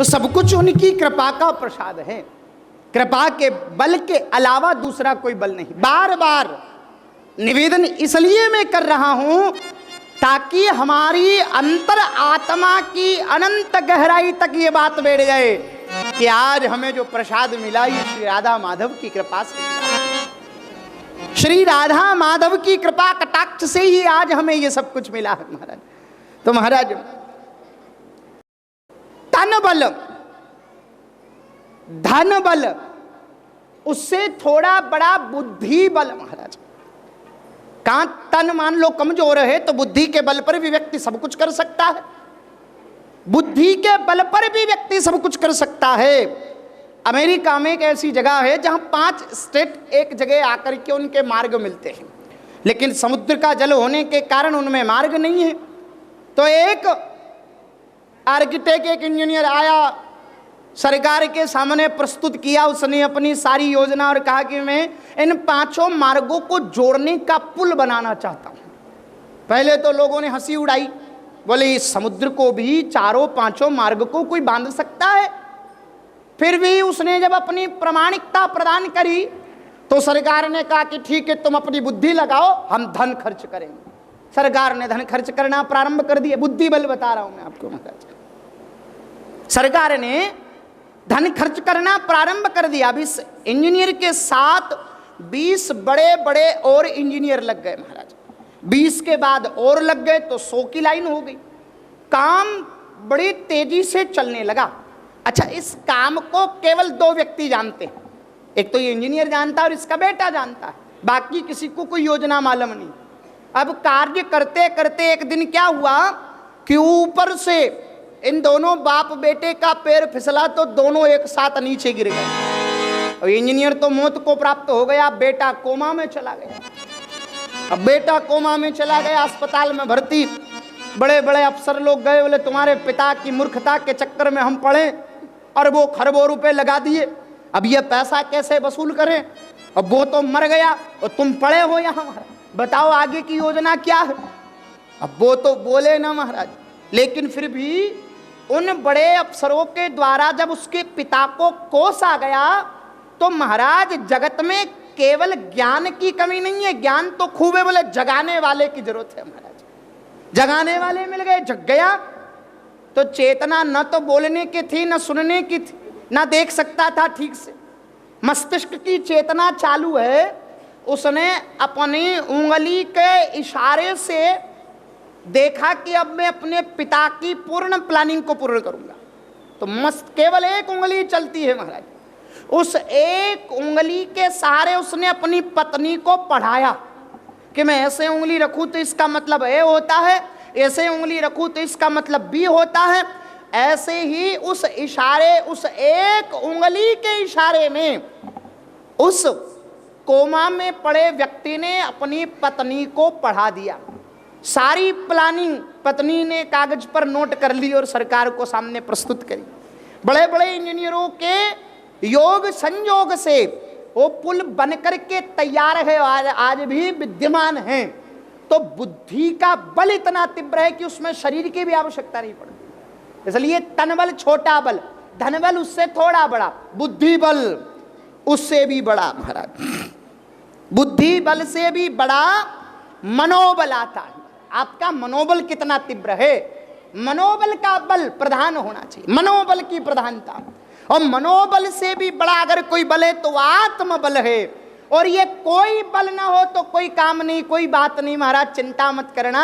तो सब कुछ उनकी कृपा का प्रसाद है। कृपा के बल के अलावा दूसरा कोई बल नहीं। बार बार निवेदन इसलिए मैं कर रहा हूं ताकि हमारी अंतर आत्मा की अनंत गहराई तक ये बात बैठ जाए कि आज हमें जो प्रसाद मिला ये श्री राधा माधव की कृपा से मिला। श्री राधा माधव की कृपा कटाक्ष से ही आज हमें ये सब कुछ मिला है महाराज। तो महाराज तन बल धन बल उससे थोड़ा बड़ा बुद्धि बल महाराज। कहां तन मान लो कमजोर है तो बुद्धि के बल पर भी व्यक्ति सब कुछ कर सकता है। बुद्धि के बल पर भी व्यक्ति सब कुछ कर सकता है। अमेरिका में एक ऐसी जगह है जहां 5 स्टेट एक जगह आकर के उनके मार्ग मिलते हैं, लेकिन समुद्र का जल होने के कारण उनमें मार्ग नहीं है। तो एक आर्किटेक्ट एक इंजीनियर आया, सरकार के सामने प्रस्तुत किया उसने अपनी सारी योजना और कहा कि मैं इन 5 मार्गों को जोड़ने का पुल बनाना चाहता हूं। पहले तो लोगों ने हंसी उड़ाई, बोले इस समुद्र को भी 4-5 मार्ग को कोई बांध सकता है। फिर भी उसने जब अपनी प्रामाणिकता प्रदान करी तो सरकार ने कहा कि ठीक है तुम अपनी बुद्धि लगाओ, हम धन खर्च करेंगे। सरकार ने धन खर्च करना प्रारंभ कर दिया। बुद्धि बल बता रहा हूं मैं आपको महाराज। सरकार ने धन खर्च करना प्रारंभ कर दिया। अब इस इंजीनियर के साथ 20 बड़े बड़े और इंजीनियर लग गए महाराज। 20 के बाद और लग गए तो 100 की लाइन हो गई। काम बड़ी तेजी से चलने लगा। अच्छा, इस काम को केवल 2 व्यक्ति जानते हैं। एक तो ये इंजीनियर जानता है और इसका बेटा जानता है, बाकी किसी को कोई योजना मालूम नहीं। अब कार्य करते करते एक दिन क्या हुआ कि ऊपर से इन दोनों बाप बेटे का पैर फिसला तो दोनों एक साथ नीचे गिर गए। और इंजीनियर तो मौत को प्राप्त हो गया, बेटा कोमा में चला गया। अब बेटा कोमा में चला गया, अस्पताल में भर्ती। बड़े बड़े अफसर लोग गए, बोले तुम्हारे पिता की मूर्खता के चक्कर में हम पड़े, अरबों खरबों रुपए लगा दिए, अब ये पैसा कैसे वसूल करें। अब वो तो मर गया और तुम पड़े हो यहाँ, बताओ आगे की योजना क्या है। अब वो तो बोले ना महाराज, लेकिन फिर भी उन बड़े अफसरों के द्वारा जब उसके पिता को कोसा गया तो महाराज जगत में केवल ज्ञान की कमी नहीं है, ज्ञान तो खूब है, बोले जगाने वाले की जरूरत है महाराज। जगाने वाले मिल गए, जग गया। तो चेतना न तो बोलने की थी न सुनने की थी, न देख सकता था ठीक से। मस्तिष्क की चेतना चालू है। उसने अपनी उंगली के इशारे से देखा कि अब मैं अपने पिता की पूर्ण प्लानिंग को पूर्ण करूंगा। तो मस्त केवल एक उंगली चलती है महाराज। उस एक उंगली के सहारे उसने अपनी पत्नी को पढ़ाया कि मैं ऐसे उंगली रखूं तो इसका मतलब ए होता है, ऐसे उंगली रखूं तो इसका मतलब बी होता है। ऐसे ही उस इशारे, उस एक उंगली के इशारे में उस कोमा में पड़े व्यक्ति ने अपनी पत्नी को पढ़ा दिया। सारी प्लानिंग पत्नी ने कागज पर नोट कर ली और सरकार को सामने प्रस्तुत करी। बड़े बड़े इंजीनियरों के योग संयोग से वो पुल बनकर के तैयार है, आज भी विद्यमान है। तो बुद्धि का बल इतना तीव्र है कि उसमें शरीर की भी आवश्यकता नहीं पड़ती। इसलिए तन बल छोटा बल, धन बल उससे थोड़ा बड़ा, बुद्धि बल उससे भी बड़ा महाराज। बुद्धि बल से भी बड़ा मनोबल आता है। आपका मनोबल कितना तीव्र है, मनोबल का बल प्रधान होना चाहिए, मनोबल की प्रधानता। और मनोबल से भी बड़ा अगर कोई बल है तो आत्मबल है। और ये कोई बल ना हो तो कोई काम नहीं, कोई बात नहीं महाराज, चिंता मत करना।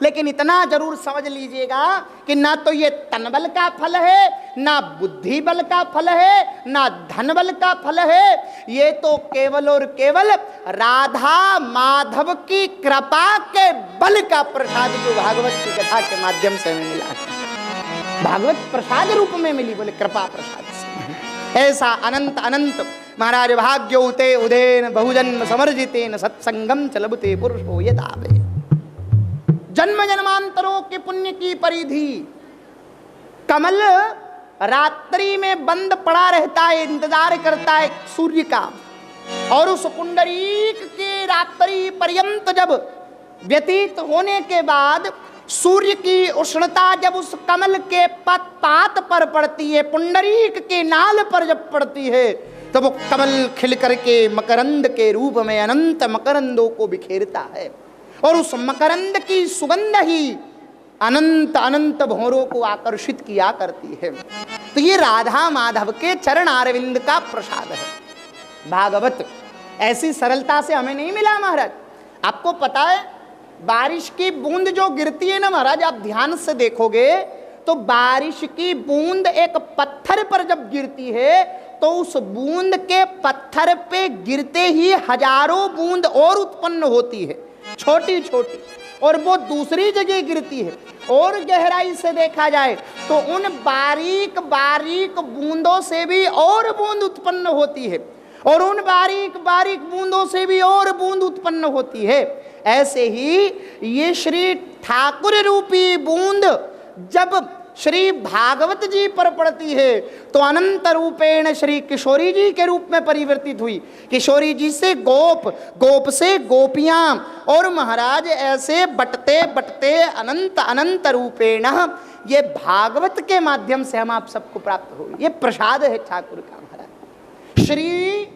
लेकिन इतना जरूर समझ लीजिएगा कि ना तो ये तन बल का फल है, ना बुद्धि बल का फल है, ना धन बल का फल है। ये तो केवल और केवल राधा माधव की कृपा के बल का प्रसाद जो भागवत की कथा के माध्यम से हमें मिला है, भागवत प्रसाद रूप में मिली, बोले कृपा प्रसाद से। ऐसा अनंत अनंत महाराज भाग्योते उदेन बहुजन्म समर्जितेन सत्संगम चलबते पुरुषो यदावे। जन्म जन्मांतरों के पुण्य की परिधि। कमल रात्रि में बंद पड़ा रहता है, इंतजार करता है सूर्य का, और उस पुंडरीक के रात्रि पर्यंत जब व्यतीत होने के बाद सूर्य की उष्णता जब उस कमल के पात पर पड़ती है, पुंडरीक के नाल पर जब पड़ती है, तो वो कमल खिल करके मकरंद के रूप में अनंत मकरंदों को बिखेरता है, और उस मकरंद की सुगंध ही अनंत अनंत भौरों को आकर्षित किया करती है। तो ये राधा माधव के चरण अरविंद का प्रसाद है। भागवत ऐसी सरलता से हमें नहीं मिला महाराज। आपको पता है, बारिश की बूंद जो गिरती है ना महाराज, आप ध्यान से देखोगे तो बारिश की बूंद एक पत्थर पर जब गिरती है तो उस बूंद के पत्थर पे गिरते ही हजारों बूंद और उत्पन्न होती है, छोटी छोटी, और वो दूसरी जगह गिरती है। और गहराई से देखा जाए तो उन बारीक बारीक बूंदों से भी और बूंद उत्पन्न होती है, और उन बारीक बारीक बूंदों से भी और बूंद उत्पन्न होती है। ऐसे ही ये श्री ठाकुर रूपी बूंद जब श्री भागवत जी पर पड़ती है तो अनंत रूपेण श्री किशोरी जी के रूप में परिवर्तित हुई। किशोरी जी से गोप, गोप से गोपियां, और महाराज ऐसे बटते बटते अनंत अनंत रूपेण ये भागवत के माध्यम से हम आप सबको प्राप्त हो। ये प्रसाद है ठाकुर का महाराज। श्री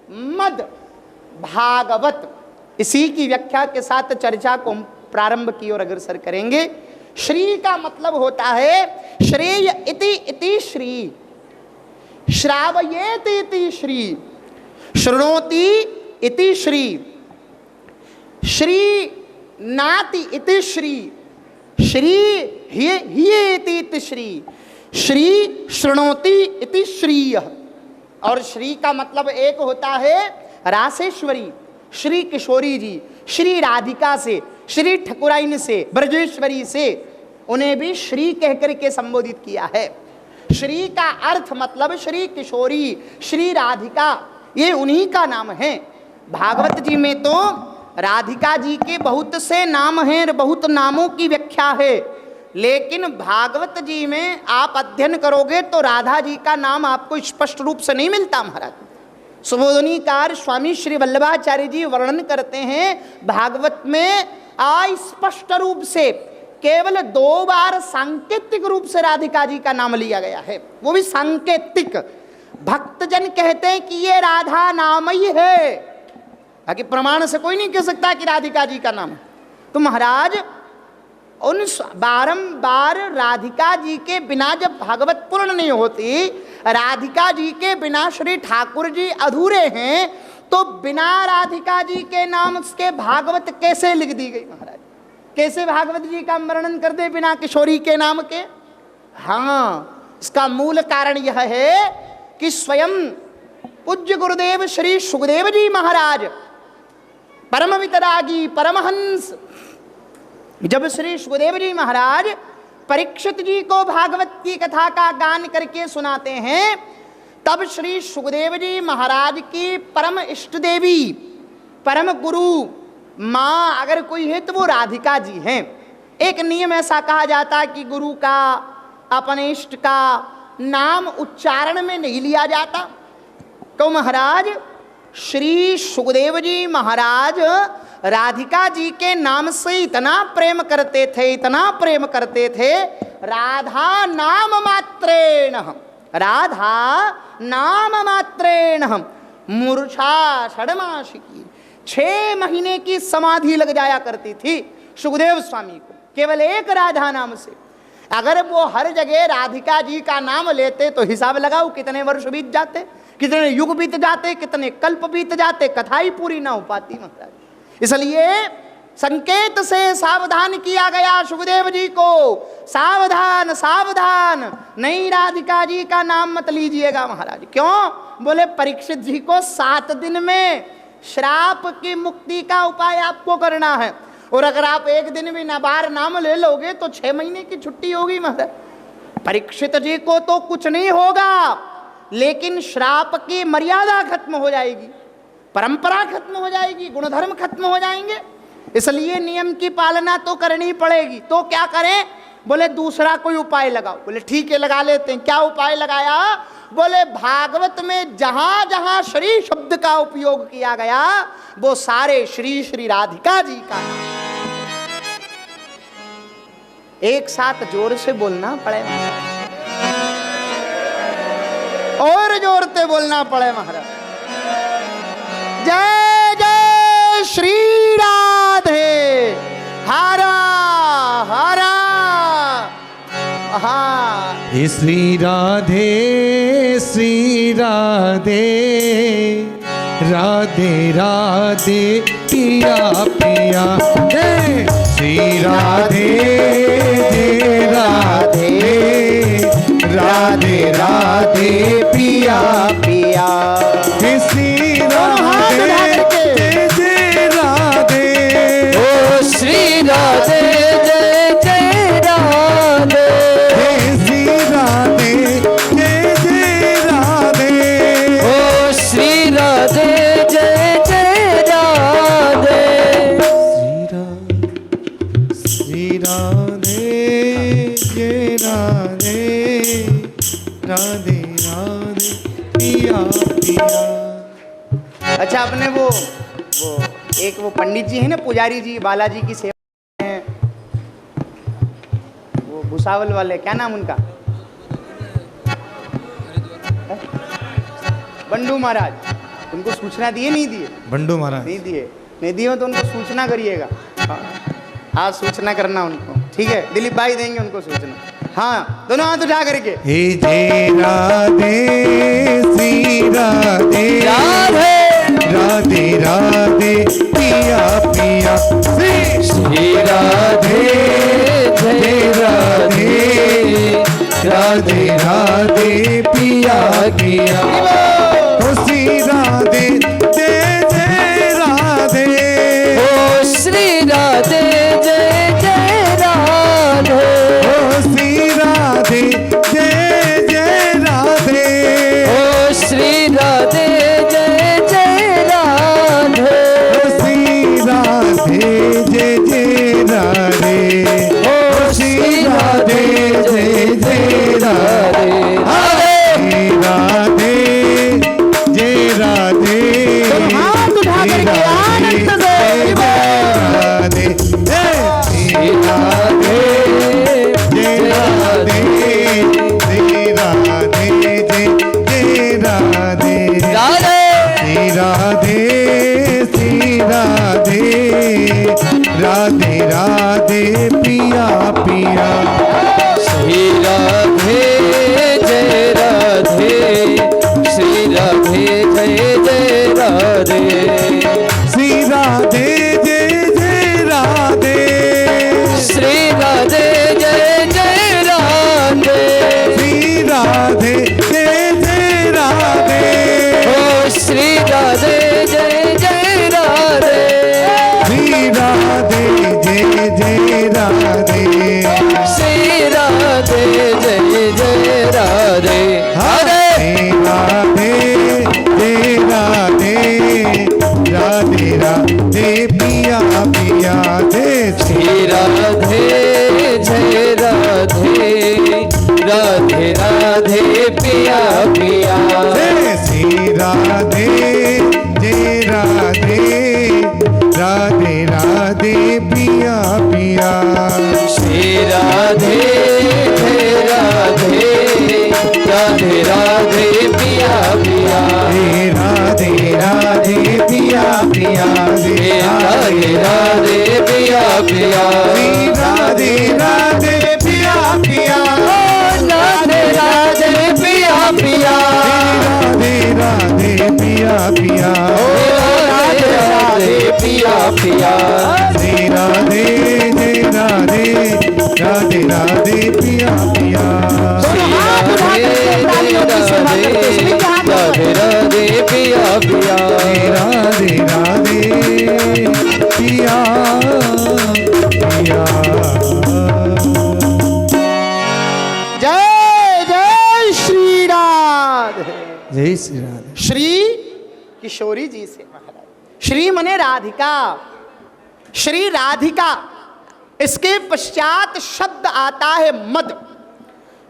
मद भागवत, इसी की व्याख्या के साथ चर्चा को हम प्रारंभ की ओर अग्रसर करेंगे। श्री का मतलब होता है श्रेय इति इति श्री, श्रावयेत इति श्री, शृणोति इति श्री, श्री नाति इति श्री, श्री हियेति इति श्री, श्री शृणोति इति श्रीय। और श्री का मतलब एक होता है रासेश्वरी, श्री किशोरी जी, श्री राधिका से, श्री ठकुराइन से, ब्रजेश्वरी से, उन्हें भी श्री कहकर के संबोधित किया है। श्री का अर्थ मतलब श्री किशोरी, श्री राधिका, ये उन्हीं का नाम है। भागवत जी में तो राधिका जी के बहुत से नाम हैं, बहुत नामों की व्याख्या है, लेकिन भागवत जी में आप अध्ययन करोगे तो राधा जी का नाम आपको स्पष्ट रूप से नहीं मिलता महाराज। सुबोधनीकार स्वामी श्री वल्लभाचार्य जी वर्णन करते हैं भागवत में अस्पष्ट रूप से केवल 2 बार सांकेतिक रूप से राधिका जी का नाम लिया गया है, वो भी सांकेतिक। भक्तजन कहते हैं कि ये राधा नाम ही है, बाकी प्रमाण से कोई नहीं कह सकता कि राधिका जी का नाम है। तो महाराज उन बारंबार राधिका जी के बिना जब भागवत पूर्ण नहीं होती, राधिका जी के बिना श्री ठाकुर जी अधूरे हैं, तो बिना राधिका जी के नाम के भागवत कैसे लिख दी गई महाराज? कैसे भागवत जी का वर्णन कर दे बिना किशोरी के नाम के? हाँ, इसका मूल कारण यह है कि स्वयं पूज्य गुरुदेव श्री सुखदेव जी महाराज परम वितरागी परमहंस, जब श्री सुखदेव जी महाराज परीक्षित जी को भागवत की कथा का गान करके सुनाते हैं, तब श्री सुखदेव जी महाराज की परम इष्ट देवी, परम गुरु माँ अगर कोई है तो वो राधिका जी हैं। एक नियम ऐसा कहा जाता है कि गुरु का, अपने इष्ट का नाम उच्चारण में नहीं लिया जाता। तो महाराज श्री सुखदेव जी महाराज राधिका जी के नाम से इतना प्रेम करते थे, इतना प्रेम करते थे, राधा नाम मात्रेण, राधा नाम मात्रेण मूर्छा षडमासिकी, 6 महीने की समाधि लग जाया करती थी सुखदेव स्वामी को केवल एक राधा नाम से। अगर वो हर जगह राधिका जी का नाम लेते तो हिसाब लगाओ कितने वर्ष बीत जाते, कितने युग बीत जाते, कितने कल्प बीत जाते, कथा ही पूरी ना हो पाती महाराज। इसलिए संकेत से सावधान किया गया सुखदेव जी को, सावधान सावधान, नई राधिका जी का नाम मत लीजिएगा महाराज। क्यों? बोले परीक्षित जी को 7 दिन में श्राप की मुक्ति का उपाय आपको करना है, और अगर आप एक दिन भी नबार नाम ले लोगे तो 6 महीने की छुट्टी होगी महाराज। परीक्षित जी को तो कुछ नहीं होगा, लेकिन श्राप की मर्यादा खत्म हो जाएगी, परंपरा खत्म हो जाएगी, गुणधर्म खत्म हो जाएंगे। इसलिए नियम की पालना तो करनी पड़ेगी। तो क्या करें? बोले दूसरा कोई उपाय लगाओ। बोले ठीक है लगा लेते हैं। क्या उपाय लगाया? बोले भागवत में जहां जहां श्री शब्द का उपयोग किया गया वो सारे श्री श्री राधिका जी का नाम। एक साथ जोर से बोलना पड़े और जोर से बोलना पड़े महाराज। जय जय श्री राधे हरा हरा। हाँ श्री राधे राधे राधे पिया पिया। श्री राधे राधे राधे राधे पिया पिया। श्री राधे जय राधे। ओ श्री राधे जय जय राधे। श्री राधे जय जय राधे। ओ श्री राधे जय जय राधे। श्री राधे जय राधे राधे राधे पिया पिया। अच्छा अपने वो एक वो पंडित जी है ना, पुजारी जी, बालाजी की सेवा है, वो भुसावल वाले, क्या नाम उनका? बंडू महाराज। उनको सूचना दिए नहीं दिए? बंडू महाराज नहीं दिए, नहीं दिए तो उनको सूचना करिएगा। हाँ, आज सूचना करना उनको, ठीक है? दिलीप भाई देंगे उनको सूचना। हाँ, दोनों हाथ उठा करके। हे जय राधे श्री राधे राधे राधे राधे पिया पिया। श्री राधे जय राधे राधे राधे पिया पिया। श्री राधे जय जय राधे। ओ श्री राधे जय जय राधे। श्री राधे जय जय राधे। ओ श्री राधे जय जय राधे। श्री राधे जय जय राधे। ओ श्री राधे जय जय राधे। श्री राधे जय राधे। हाथ उठा करके आनंद से राधे श्री राधे जय राधे। श्री राधे जय जय राधे। राधे श्री राधे श्री राधे राधे राधे पिया पिया। श्री राधे जय राधे। श्री राधे जय जय राधे। श्री राधे जय जय राधे। श्री राधे जय जय राधे। श्री राधे जय जय राधे। ओ श्री राधे जय जय राधे। श्री राधे जय जय राधे। श्री राधे जय जय राधे। हरे राधे जय राधे राधे राधे पिया पिया। श्री राधे जय राधे राधे राधे पिया पिया। श्री राधे जय राधे राधे राधे पिया पिया। श्री राधे जय राधे राधे राधे पिया पिया। राधे राधे पिया पिया। राधे राधे पिया पिया। राधे राधे पिया पिया। राधे राधे पिया पिया। राधे राधे पिया पिया। राधे राधे पिया पिया। श्री राधे जय राधे राधे राधे पिया पिया। राधे राधे पिया पिया। राधे राधे पिया पिया। जय जय श्री राधे। जय श्री राधे। श्री किशोरी जी से महाराज। श्री मने राधिका, श्री राधिका। इसके पश्चात शब्द आता है मद।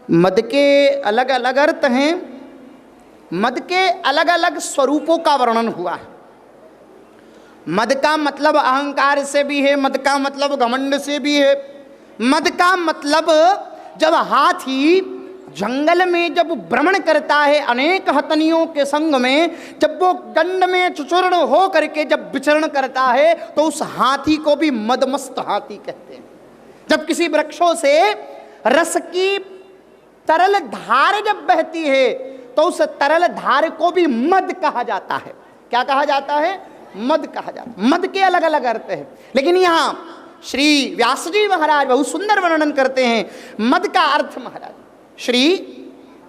मद के अलग अलग अर्थ हैं, मद के अलग अलग स्वरूपों का वर्णन हुआ है। मद का मतलब अहंकार से भी है, मद का मतलब घमंड से भी है, मद का मतलब जब हाथी जंगल में जब भ्रमण करता है अनेक हथनियों के संग में, जब वो दंड में चुचूर्ण हो करके जब विचरण करता है तो उस हाथी को भी मदमस्त हाथी कहते हैं। जब किसी वृक्षों से रस की तरल धार जब बहती है तो उस तरल धार को भी मद कहा जाता है। क्या कहा जाता है? मद कहा जाता है। मद के अलग अलग अर्थ है, लेकिन यहां श्री व्यास जी महाराज बहुत सुंदर वर्णन करते हैं मद का अर्थ। महाराज श्री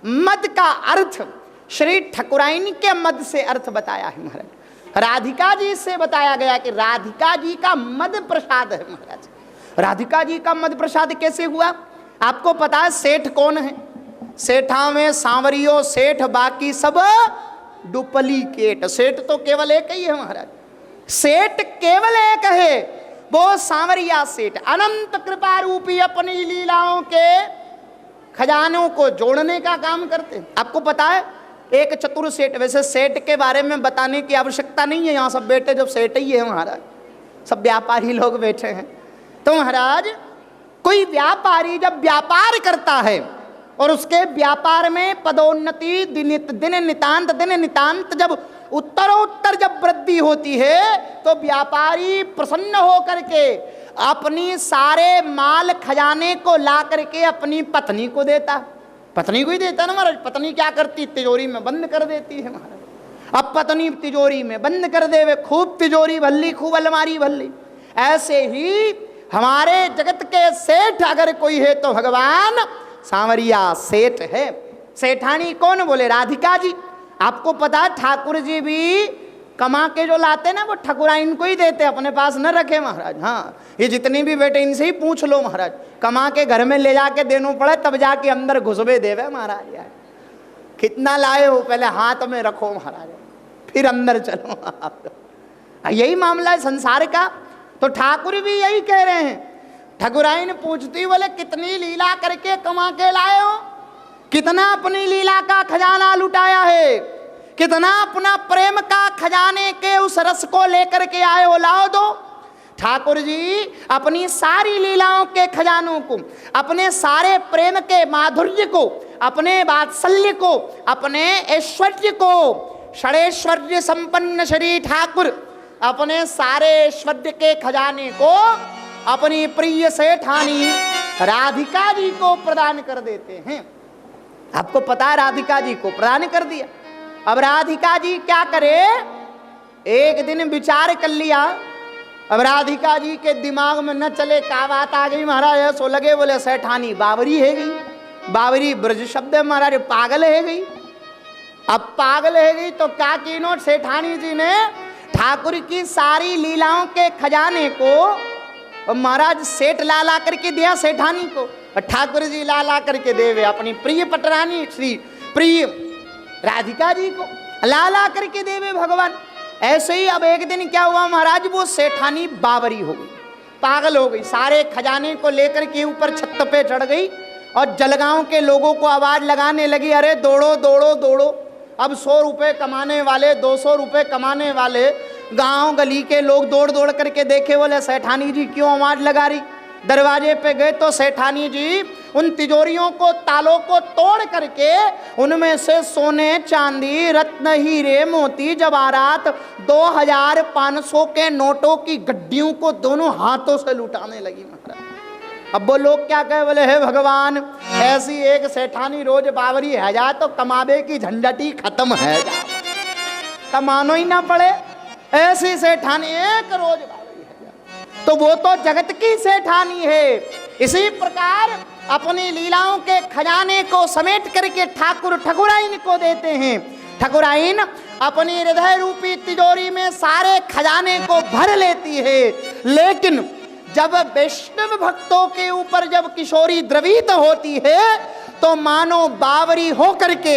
मद का अर्थ श्री ठकुराइन के मद से अर्थ बताया है महाराज। राधिका जी से बताया गया कि राधिका जी का मद प्रसाद है। महाराज राधिका जी का मद प्रसाद कैसे हुआ? आपको पता है सेठ कौन है? सेठा में सांवरियो सेठ, बाकी सब डुप्लीकेट। सेठ तो केवल एक ही है महाराज, सेठ केवल एक है, वो सांवरिया सेठ। अनंत कृपा रूपी अपनी लीलाओं के खजानों को जोड़ने का काम करते हैं। आपको पता है एक चतुर सेठ, वैसे सेठ के बारे में बताने की आवश्यकता नहीं है, यहाँ सब बैठे जब सेठ ही है महाराज, सब व्यापारी लोग बैठे हैं। तो महाराज कोई व्यापारी जब व्यापार करता है और उसके व्यापार में पदोन्नति दिन नितांत जब उत्तरोत्तर जब वृद्धि होती है तो व्यापारी प्रसन्न होकर के अपनी सारे माल खजाने को ला करके अपनी पत्नी को देता। पत्नी को ही देता ना महाराज। पत्नी क्या करती? तिजोरी में बंद कर देती है महाराज। अब पत्नी तिजोरी में बंद कर देवे, खूब तिजोरी भल्ली, खूब अलमारी भल्ली। ऐसे ही हमारे जगत के सेठ अगर कोई है तो भगवान सांवरिया सेठ है। सेठानी कौन? बोले राधिका जी। आपको पता है ठाकुर जी भी कमा के जो लाते ना वो ठकुराइन को ही देते, अपने पास न रखे महाराज। हाँ, ये जितनी भी बेटे इनसे ही पूछ लो महाराज, कमा के घर में ले जाके देना पड़े तब जाके अंदर घुसबे देवे महाराज। यार कितना लाए हो पहले हाथ में रखो महाराज, फिर अंदर चलो आप। यही मामला है संसार का। तो ठाकुर भी यही कह रहे हैं। ठकुराइन पूछती बोले कितनी लीला करके कमा के लाए हो, कितना अपनी लीला का खजाना लुटाया है, कितना अपना प्रेम का खजाने के उस रस को लेकर के आए हो, लाओ दो। ठाकुर जी अपनी सारी लीलाओं के खजानों को, अपने सारे प्रेम के माधुर्य को, अपने वात्सल्य को, अपने ऐश्वर्य को, षड़ैश्वर्य संपन्न श्री ठाकुर अपने सारे ऐश्वर्य के खजाने को अपनी प्रिय सेठानी राधिका जी को प्रदान कर देते हैं। आपको पता है राधिका जी को प्रदान कर दिया। अब राधिका जी क्या करे? एक दिन विचार कर लिया। अब राधिका जी के दिमाग में न चले क्या बात आ गई महाराज, ऐसो लगे बोले सेठानी बावरी है गई। बावरी ब्रज शब्द है महाराज, पागल है गई। अब पागल है गई तो क्या कीनो सेठानी जी ने ठाकुर की सारी लीलाओं के खजाने को महाराज सेठ ला ला करके दिया सेठानी को, और ठाकुर जी ला ला करके देवे अपनी प्रिय पटरानी श्री प्रिय राधिका जी को ला ला करके देवे भगवान। ऐसे ही अब एक दिन क्या हुआ महाराज, वो सेठानी बावरी हो गई, पागल हो गई। सारे खजाने को लेकर के ऊपर छत पे चढ़ गई और जलगांव के लोगों को आवाज लगाने लगी, अरे दौड़ो दौड़ो दौड़ो। अब 100 रुपए कमाने वाले, 200 रुपए कमाने वाले गांव गली के लोग दौड़ दौड़ करके देखे, बोले सेठानी जी क्यों आवाज लगा रही। दरवाजे पे गए तो सेठानी जी उन तिजोरियों को, तालों को तोड़ करके उनमें से सोने चांदी रत्न हीरे मोती जवाहरात 2500 के नोटों की गड्डियों को दोनों हाथों से लुटाने लगी महाराज। अब वो लोग क्या कहे, बोले हे भगवान ऐसी एक सेठानी रोज बावरी है जा तो कमाबे की झंझटी खत्म है जा, कमानो ही ना पड़े। ऐसी सेठानी एक रोज बावरी है जा तो वो तो जगत की सेठानी है। इसी प्रकार अपनी लीलाओं के खजाने को समेट करके ठाकुर ठकुराइन को देते हैं। ठकुराइन अपनी हृदय रूपी तिजोरी में सारे खजाने को भर लेती है, लेकिन जब वैष्णव भक्तों के ऊपर जब किशोरी द्रवित होती है तो मानो बावरी होकर के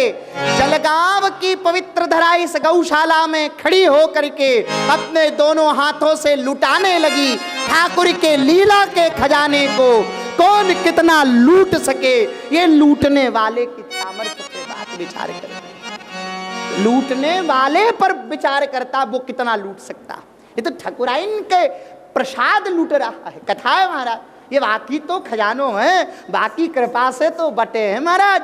जलगांव की पवित्र धरा इस गौशाला में खड़ी होकर के अपने दोनों हाथों से लुटाने लगी ठाकुर के लीला के खजाने को। कौन कितना लूट सके, ये लूटने वाले की सामर्थ्य पे बात विचार करे। लूटने वाले पर विचार करता वो कितना लूट सकता। ये तो ठकुराइन के प्रसाद लूट रहा है। कथा है महाराज, ये बाकी तो खजानों हैं, बाकी कृपा से तो बटे हैं महाराज।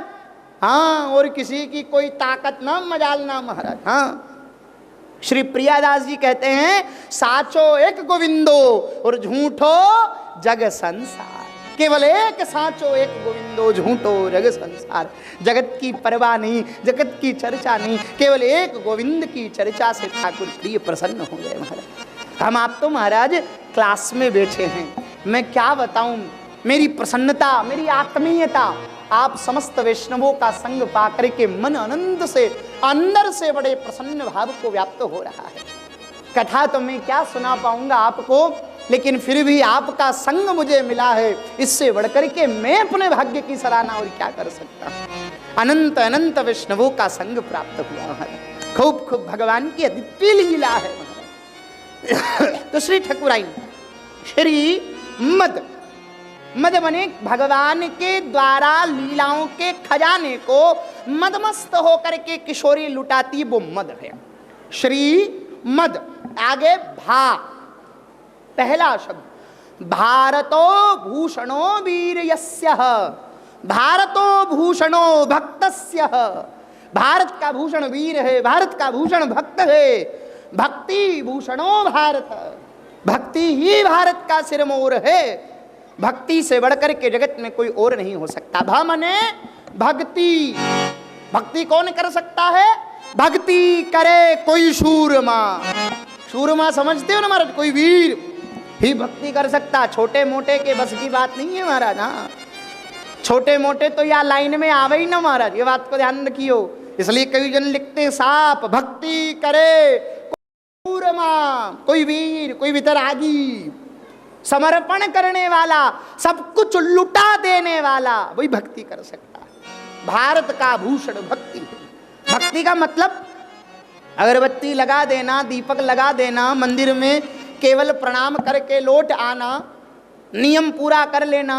हाँ, और किसी की कोई ताकत ना मजाल ना महाराज। हाँ, श्री प्रियादास जी कहते हैं साचो एक गोविंदो और झूठो जग संसार। केवल एक साचो एक गोविंदो झूठो जग संसार। जगत की परवाह नहीं, जगत की चर्चा नहीं, केवल एक गोविंद की चर्चा से ठाकुर प्रिय प्रसन्न हो गए महाराज। हम आप तो महाराज क्लास में बैठे हैं, मैं क्या बताऊं मेरी प्रसन्नता, मेरी आत्मीयता। आप समस्त वैष्णवों का संग पाकर के मन आनंद से अंदर से बड़े प्रसन्न भाव को व्याप्त हो रहा है। कथा तो मैं क्या सुना पाऊंगा आपको, लेकिन फिर भी आपका संग मुझे मिला है, इससे बढ़कर के मैं अपने भाग्य की सराहना और क्या कर सकता हूं। अनंत अनंत वैष्णवों का संग प्राप्त हुआ है, खूब खूब भगवान की अद्वितीय लीला है। तो श्री ठकुराइन श्री मद बने भगवान के द्वारा लीलाओं के खजाने को मदमस्त होकर के किशोरी लुटाती, वो मद है। श्री मद, आगे भा, पहला शब्द भारतो भूषणो वीर यस्य, भारतो भूषणो भक्तस्य। भारत का भूषण वीर है, भारत का भूषण भक्त है। भक्ति भूषणो भारत, भक्ति ही भारत का सिरमौर है। भक्ति से बढ़कर के जगत में कोई और नहीं हो सकता। भा मने भक्ति, भक्ति कौन कर सकता है? भक्ति करे कोई शूरमा। शूरमा समझते हो ना महाराज, कोई वीर ही भक्ति कर सकता। छोटे मोटे के बस की बात नहीं है महाराज। हाँ, छोटे मोटे तो या लाइन में आवे ही ना महाराज, ये बात को ध्यान रखियो। इसलिए कई जन लिखते साप भक्ति करे कोई शूरमा, कोई वीर, कोई वितरागी, समर्पण करने वाला, सब कुछ लुटा देने वाला, वही भक्ति कर सकता है। भारत का भूषण भक्ति। भक्ति का मतलब अगरबत्ती लगा देना, दीपक लगा देना, मंदिर में केवल प्रणाम करके लौट आना, नियम पूरा कर लेना,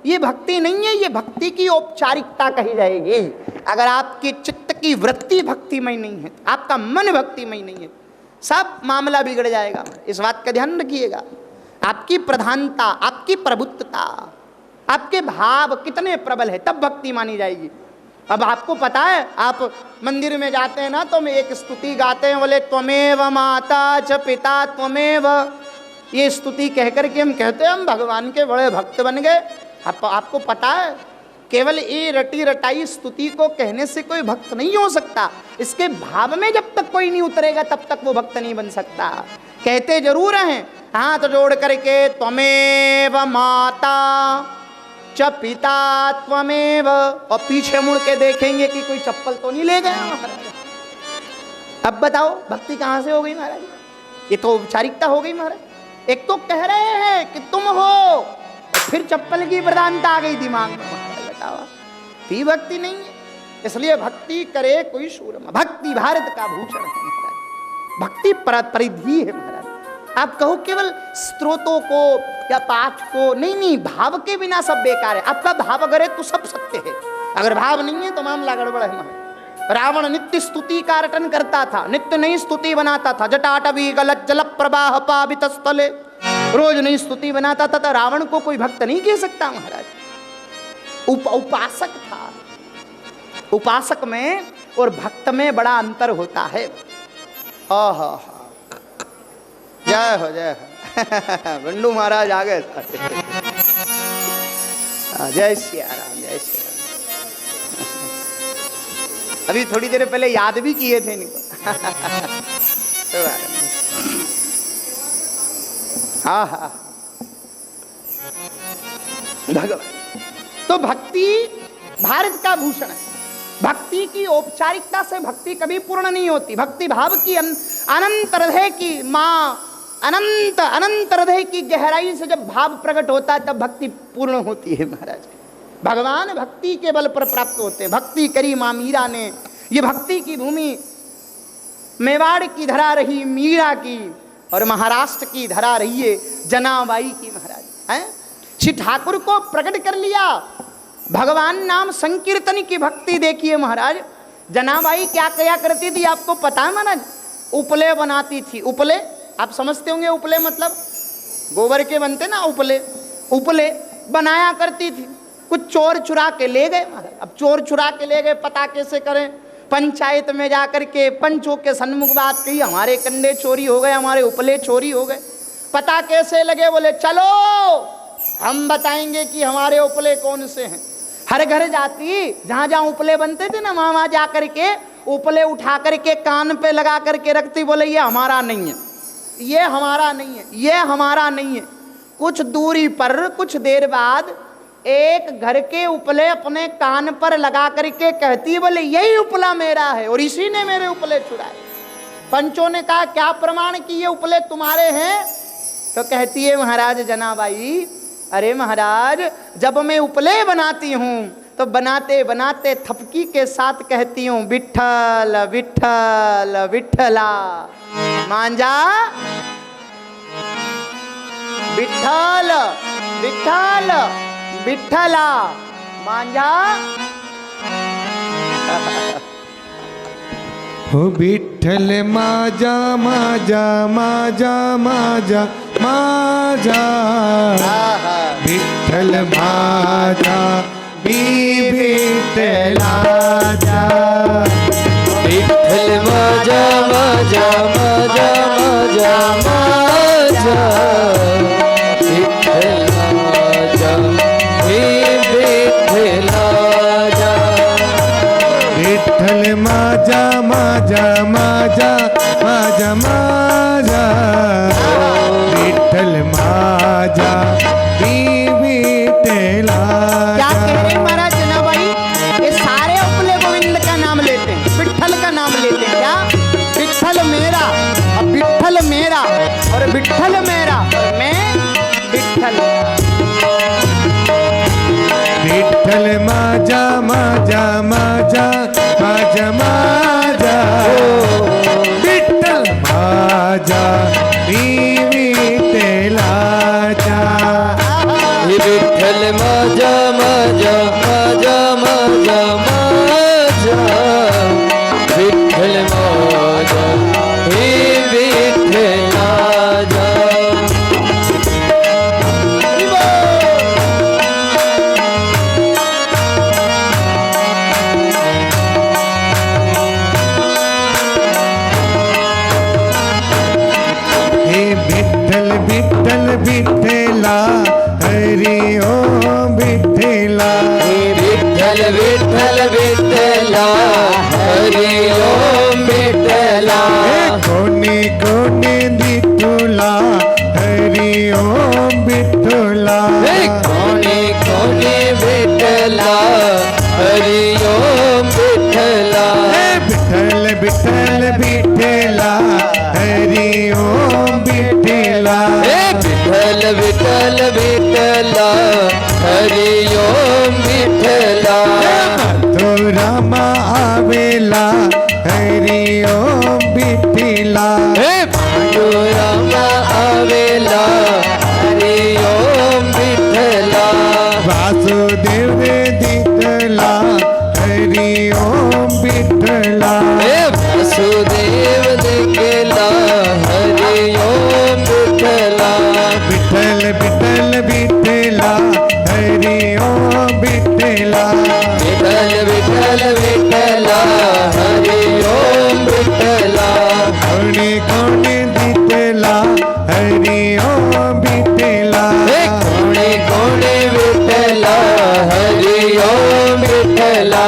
ये भक्ति नहीं है। ये भक्ति की औपचारिकता कही जाएगी। अगर आपकी चित्त की वृत्ति भक्तिमय नहीं है, आपका मन भक्तिमय नहीं है, सब मामला बिगड़ जाएगा। इस बात का ध्यान रखिएगा। आपकी प्रधानता, आपकी प्रभुत्वता, आपके भाव कितने प्रबल है, तब भक्ति मानी जाएगी। अब आपको पता है, आप मंदिर में जाते हैं ना, तो मैं एक स्तुति गाते हैं, बोले त्वमेव माता च पिता त्वमेव। ये स्तुति कहकर के हम कहते हैं हम भगवान के बड़े भक्त बन गए। आपको पता है, केवल ये रटी रटाई स्तुति को कहने से कोई भक्त नहीं हो सकता। इसके भाव में जब तक कोई नहीं उतरेगा तब तक वो भक्त नहीं बन सकता। कहते जरूर हैं, हाथ जोड़ करके त्वमेव माता च पिता त्वमेव, और पीछे मुड़ के देखेंगे कि कोई चप्पल तो नहीं ले गया महाराज। अब बताओ भक्ति कहाँ से हो गई महाराज? ये तो औपचारिकता हो गई महाराज। एक तो कह रहे हैं कि तुम हो, फिर चप्पल की प्रधानता आ गई दिमाग में महाराज। बताओ, ती भक्ति नहीं है। इसलिए भक्ति करे कोई शूरमा। भक्ति भारत का भूषण है महाराज, भक्ति परिधि है महाराज। आप कहो केवल स्त्रोतों को या पाठ को, नहीं, भाव के बिना सब बेकार है। आपका भाव अगर है तो सब सत्य है, अगर भाव नहीं है तो मामला गड़बड़ है महाराज। रावण नित्य स्तुति का रटन करता था, नित्य नई स्तुति बनाता था। जटाटवी गलत जल प्रवाह पावित स्थले, रोज नई स्तुति बनाता था। तो रावण को कोई भक्त नहीं कह सकता महाराज। उपासक था। उपासक में और भक्त में बड़ा अंतर होता है। जय हो जय हो। बंडू महाराज आ गए। जय श्री राम, जय श्री राम। अभी थोड़ी देर पहले याद भी किए थे इनको। हाँ, भगवान तो भक्ति भारत का भूषण है। भक्ति की औपचारिकता से भक्ति कभी पूर्ण नहीं होती। भक्ति भाव की अनंत हृदय की माँ, अनंत अनंत हृदय की गहराई से जब भाव प्रकट होता है तब भक्ति पूर्ण होती है महाराज। भगवान भक्ति के बल पर प्राप्त होते हैं। भक्ति करी माँ मीरा ने। ये भक्ति की भूमि मेवाड़ की धरा रही मीरा की, और महाराष्ट्र की धरा रही है जनाबाई की महाराज। हैं, श्री ठाकुर को प्रकट कर लिया। भगवान नाम संकीर्तन की भक्ति देखिए महाराज। जनाबाई क्या क्या करती थी आपको पता है महाराज? उपले बनाती थी। उपले आप समझते होंगे, उपले मतलब गोबर के बनते ना उपले। उपले बनाया करती थी। कुछ चोर चुरा के ले गए महाराज। अब चोर चुरा के ले गए, पता कैसे करें? पंचायत में जाकर के पंचों के सन्मुख बात कही, हमारे कंडे चोरी हो गए, हमारे उपले चोरी हो गए। पता कैसे लगे? बोले चलो हम बताएंगे कि हमारे उपले कौन से हैं। हर घर जाती, जहाँ जहाँ उपले बनते थे ना, वहाँ वहाँ जा करके उपले उठा करके कान पे लगा करके रखती, बोले ये हमारा नहीं है, ये हमारा नहीं है, ये हमारा नहीं है। कुछ दूरी पर कुछ देर बाद एक घर के उपले अपने कान पर लगा करके कहती, बोले यही उपला मेरा है और इसी ने मेरे उपले चुराए। पंचों ने कहा क्या प्रमाण कि ये उपले तुम्हारे हैं? तो कहती है महाराज जनाबाई, अरे महाराज जब मैं उपले बनाती हूँ तो बनाते बनाते थपकी के साथ कहती हूँ विठ्ठल विठ्ठल विठ्ठला। मांझा विठ्ठल विठ्ठल विठ्ठला। मांझा हो विठ्ठल माझा माझा माझा माझा माझा, विठ्ठल माझा मी विठ्ठलाचा। विठ्ठल माझा माझा माझा माझा माझा, विठ्ठल माझा हे विठ्ठलाचा। विठ्ठल माझा माझा माझा माझा माझा, विठ्ठल माझा मी विठ्ठलाचा। क्या कह रहे हैं महाराज जनाबाई? ये सारे उपले गोविंद का नाम लेते हैं, विठ्ठल का नाम लेते हैं। क्या? विठ्ठल मेरा और विठ्ठल मेरा और विठ्ठल मेरा और मैं विठ्ठल। विठ्ठल माझा माझा माझा माझा माझा, विठ्ठल माझा मी विठ्ठलाचा। विठ्ठल माझा माझा माझा माझा माझा, विठ्ठल माझा हे विठ्ठलाचा। हे विठ्ठल विठ्ठल विठ्ठला, हरि ओम विठ्ठला। विठ्ठल विठ्ठल विठ्ठला, हरि ओम विठ्ठला। कोणी कोणी दिठुला, हरि ओम विठ्ठला। कोणी कोणी विठ्ठला, हरि ओम विठ्ठला। विठ्ठल विठ्ठल विठ्ठला, हरि ओम विठ्ठला। विठ्ठल विठ्ठल विठ्ठला, हरि ओम विठ्ठला। मथुरामा आवेला, हरि ओम विठ्ठला। पांडुरंगा आवेला, हरि ओम विठ्ठला। वासुदेव दिठला, हरि ओम विठ्ठला। वासुदेव देखला, हरि ओम विठ्ठला। विठ्ठल विठ्ठल विठ्ठला, हरि ओम विठ्ठला। विठ्ठल विठ्ठल विठ्ठला, हरि ओम विठ्ठला। कोणी कोणी दिठला, हरि ओम विठ्ठला। कोणी कोणी विठ्ठला, हरि ओम विठ्ठला।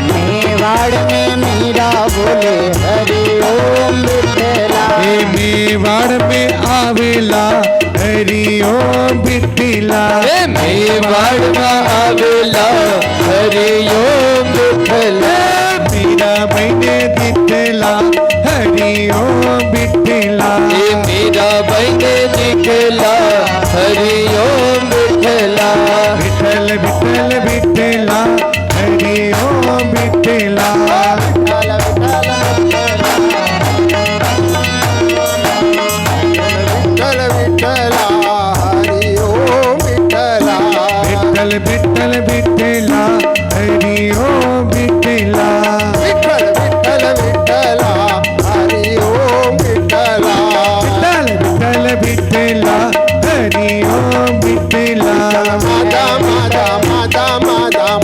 मेवाड़ में मीरा बोले हरि ओम विठ्ठला। हे मेवाड़ में आवेला, हरि ओम विठ्ठला। मेवाड़ में आवेला, हरि ओम विठ्ठला। मीरा बहने दिठला, हरि ओम विठ्ठला। मीरा बहने दिखला, हरि ओम विठ्ठला। विठ्ठल विठ्ठल विठ्ठला, हरि ओम विठ्ठला। विठ्ठल विठ्ठल विठ्ठला, हरि ओम विठ्ठला। विठ्ठल विठ्ठल विठ्ठला,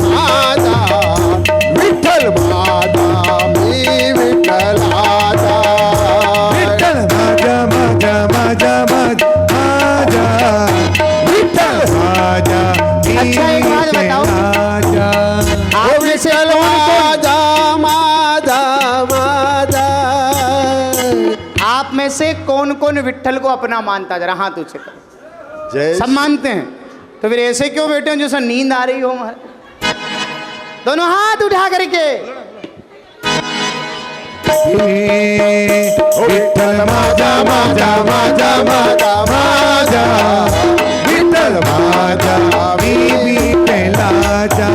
माझा विठ्ठल माझा मी विठ्ठलाचा विठ्ठल माझा माझा माझा माझा माझा विठ्ठल माझा मी अच्छा, एक बात बताओ। विठ्ठलाचा आप में से विठ्ठल माझा माझा माझा आप में से कौन कौन विठ्ठल को अपना मानता, जरा हाथ ऊंचे करो। जय सब मानते हैं, तो फिर ऐसे क्यों बैठे हो जैसे नींद आ रही हो हमारे? दोनों हाथ उठा करके विठ्ठल माझा माझा माझा माझा माझा विठ्ठल माझा मी विठ्ठलाचा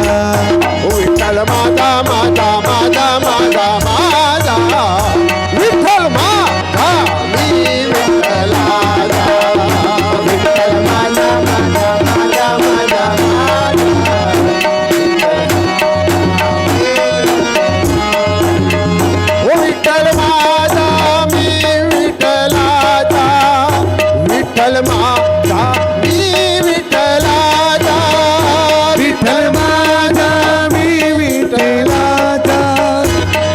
विठ्ठल माझा माझा माझा माझा माझा विठ्ठल माझा मी विठ्ठलाचा विठ्ठल माझा माझा माझा माझा विठ्ठल माझा मी विठ्ठलाचा विठ्ठल माझा मी विठ्ठलाचा विठ्ठल माझा मी विठ्ठलाचा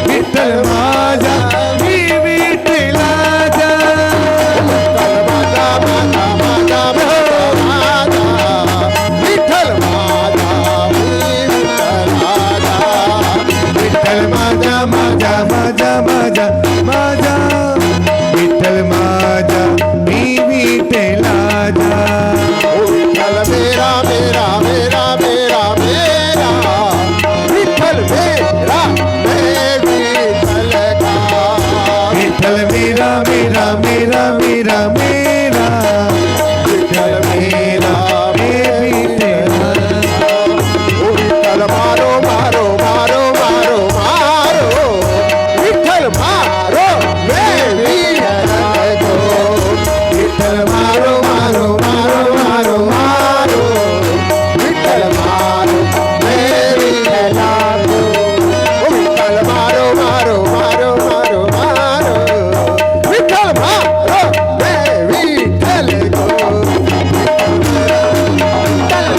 विठ्ठल माझा मी विठ्ठलाचा विठ्ठल माझा विठ्ठल माझा माझा माझा माझा माझा विठ्ठल माझा मी विठ्ठलाचा विठ्ठल मेरा मेरा मेरा मेरा मेरा विठ्ठल मेरा मैं विठ्ठल का विठ्ठल मेरा मेरा मेरा मेरा मेरा विठ्ठल मेरा मैं विठ्ठलाचा विठ्ठल मारो मारो मारो मारो मारो विठ्ठल मारो मैं विठ्ठल को विठ्ठल मारो मारो मारो मारो मारो विठ्ठल मारो मैं विठ्ठल को विठ्ठल मारो मारो मारो मारो मारो विठ्ठल मारो मैं विठ्ठल को विठ्ठल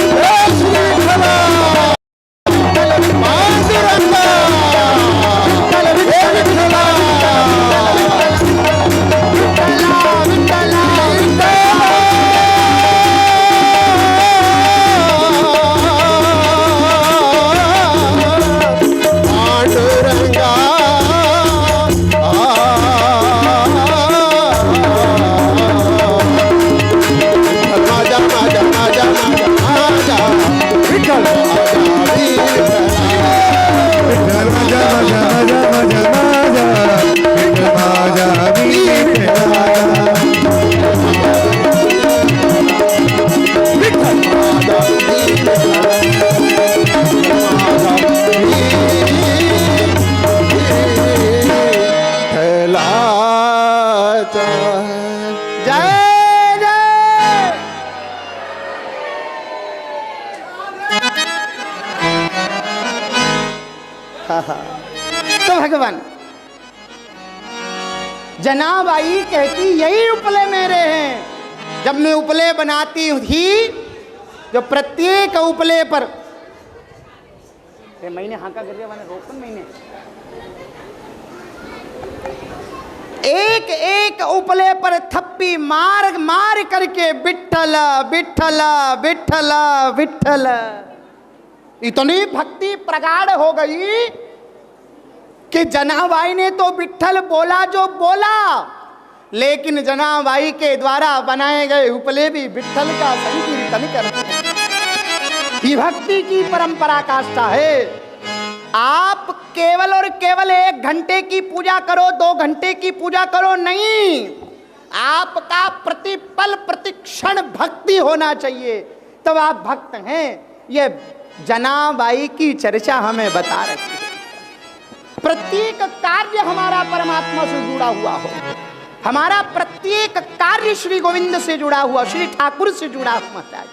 माझा माझा माझा माझा माझा विठ्ठल माझा मी विठ्ठलाचा जय जय। तो भगवान जनाबाई कहती यही उपले मेरे हैं। जब मैं उपले बनाती थी, जो प्रत्येक उपले पर महीने हाका कर दिया मैंने रोकन महीने एक एक उपले पर थप्पी मार मार करके विठ्ठल विठ्ठल विठ्ठल विठ्ठल, इतनी भक्ति प्रगाढ़ हो गई कि जनाबाई ने तो विठ्ठल बोला जो बोला, लेकिन जनाबाई के द्वारा बनाए गए उपले भी विठ्ठल का संकीर्तन करते हैं। ये भक्ति की परंपरा काष्ठा है। आप केवल और केवल 1 घंटे की पूजा करो, 2 घंटे की पूजा करो नहीं, आपका प्रतिपल प्रतिक्षण भक्ति होना चाहिए, तब आप भक्त हैं। ये जनाबाई की चर्चा हमें बता रही है। प्रत्येक कार्य हमारा परमात्मा से जुड़ा हुआ हो, हमारा प्रत्येक कार्य श्री गोविंद से जुड़ा हुआ, श्री ठाकुर से जुड़ा हुआ है,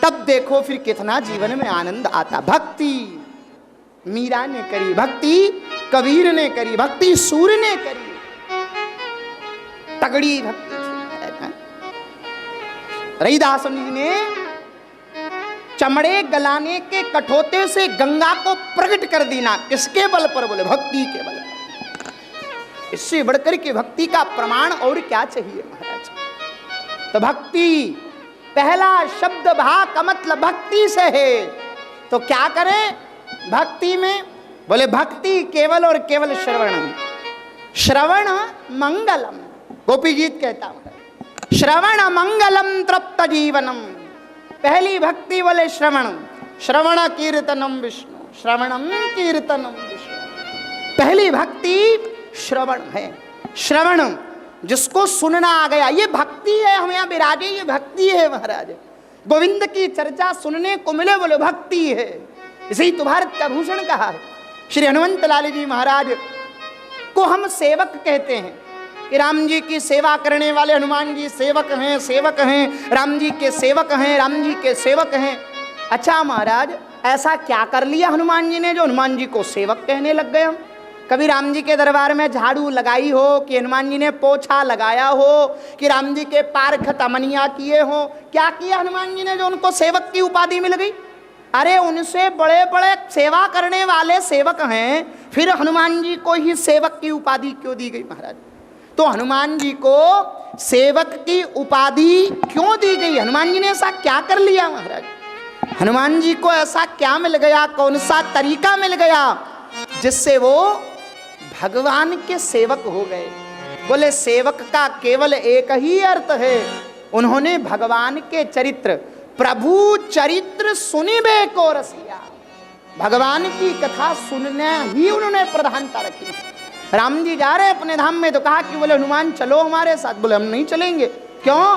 तब देखो फिर कितना जीवन में आनंद आता। भक्ति मीरा ने करी, भक्ति कबीर ने करी, भक्ति सूर्य ने करी, तगड़ी भक्ति थी। रविदास जी ने चमड़े गलाने के कठोते से गंगा को प्रकट कर देना, किसके बल पर? बोले भक्ति के बल पर। इससे बढ़कर के भक्ति का प्रमाण और क्या चाहिए महाराज? तो भक्ति, पहला शब्द भा का मतलब भक्ति से है। तो क्या करें भक्ति में? बोले भक्ति केवल और केवल श्रवण। श्रवण मंगलम, गोपी गीत कहता है श्रवण मंगलम तृप्त जीवनम। पहली भक्ति बोले श्रवण, श्रवण कीर्तनम विष्णु, श्रवणम कीर्तनम विष्णु। पहली भक्ति श्रवण है। श्रवण जिसको सुनना आ गया, ये भक्ति है। हम यहाँ विराजे, ये भक्ति है महाराज। गोविंद की चर्चा सुनने को मिले, बोले भक्ति है। इसे ही तो भारत का भूषण कहा है। श्री हनुमंत लाल जी महाराज को हम सेवक कहते हैं कि राम जी की सेवा करने वाले हनुमान जी सेवक हैं, सेवक हैं, राम जी के सेवक हैं, राम जी के सेवक हैं। अच्छा महाराज, ऐसा क्या कर लिया हनुमान जी ने जो हनुमान जी को सेवक कहने लग गए हम? कभी राम जी के दरबार में झाड़ू लगाई हो, कि हनुमान जी ने पोछा लगाया हो, कि राम जी के पार्ख तमनिया किए हो? क्या किया हनुमान जी ने जो उनको सेवक की उपाधि मिल गई? अरे उनसे बड़े बड़े सेवा करने वाले सेवक हैं, फिर हनुमान जी को ही सेवक की उपाधि क्यों दी गई महाराज? तो हनुमान जी को सेवक की उपाधि क्यों दी गई? हनुमान जी ने ऐसा क्या कर लिया महाराज? हनुमान जी को ऐसा क्या मिल गया, कौन सा तरीका मिल गया जिससे वो भगवान के सेवक हो गए? बोले सेवक का केवल एक ही अर्थ है, उन्होंने भगवान के चरित्र, प्रभु चरित्र सुनिबे को रसिया, भगवान की कथा सुनना ही उन्होंने प्रधानता रखी। राम जी जा रहे अपने धाम में, तो कहा कि बोले हनुमान चलो हमारे साथ। बोले हम नहीं चलेंगे। क्यों?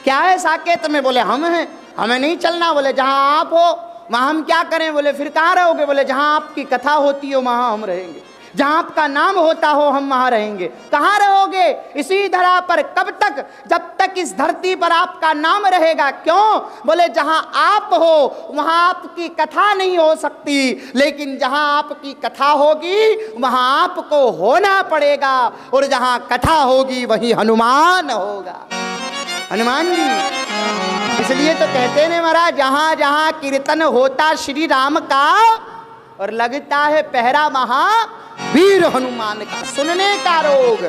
क्या है साकेत में? बोले हम हैं, हमें नहीं चलना। बोले जहां आप हो वहां हम क्या करें? बोले फिर कहाँ रहोगे? बोले जहां आपकी कथा होती हो वहां हम रहेंगे, जहां आपका नाम होता हो हम वहां रहेंगे। कहाँ रहोगे? इसी धरा पर। कब तक? जब तक इस धरती पर आपका नाम रहेगा। क्यों? बोले जहां आप हो वहां आपकी कथा नहीं हो सकती, लेकिन जहां आपकी कथा होगी वहां आपको होना पड़ेगा, और जहां कथा होगी वहीं हनुमान होगा। हनुमान जी इसलिए तो कहते हैं महाराज, जहां जहां कीर्तन होता श्री राम का, और लगता है पहरा महावीर हनुमान का। सुनने का रोग,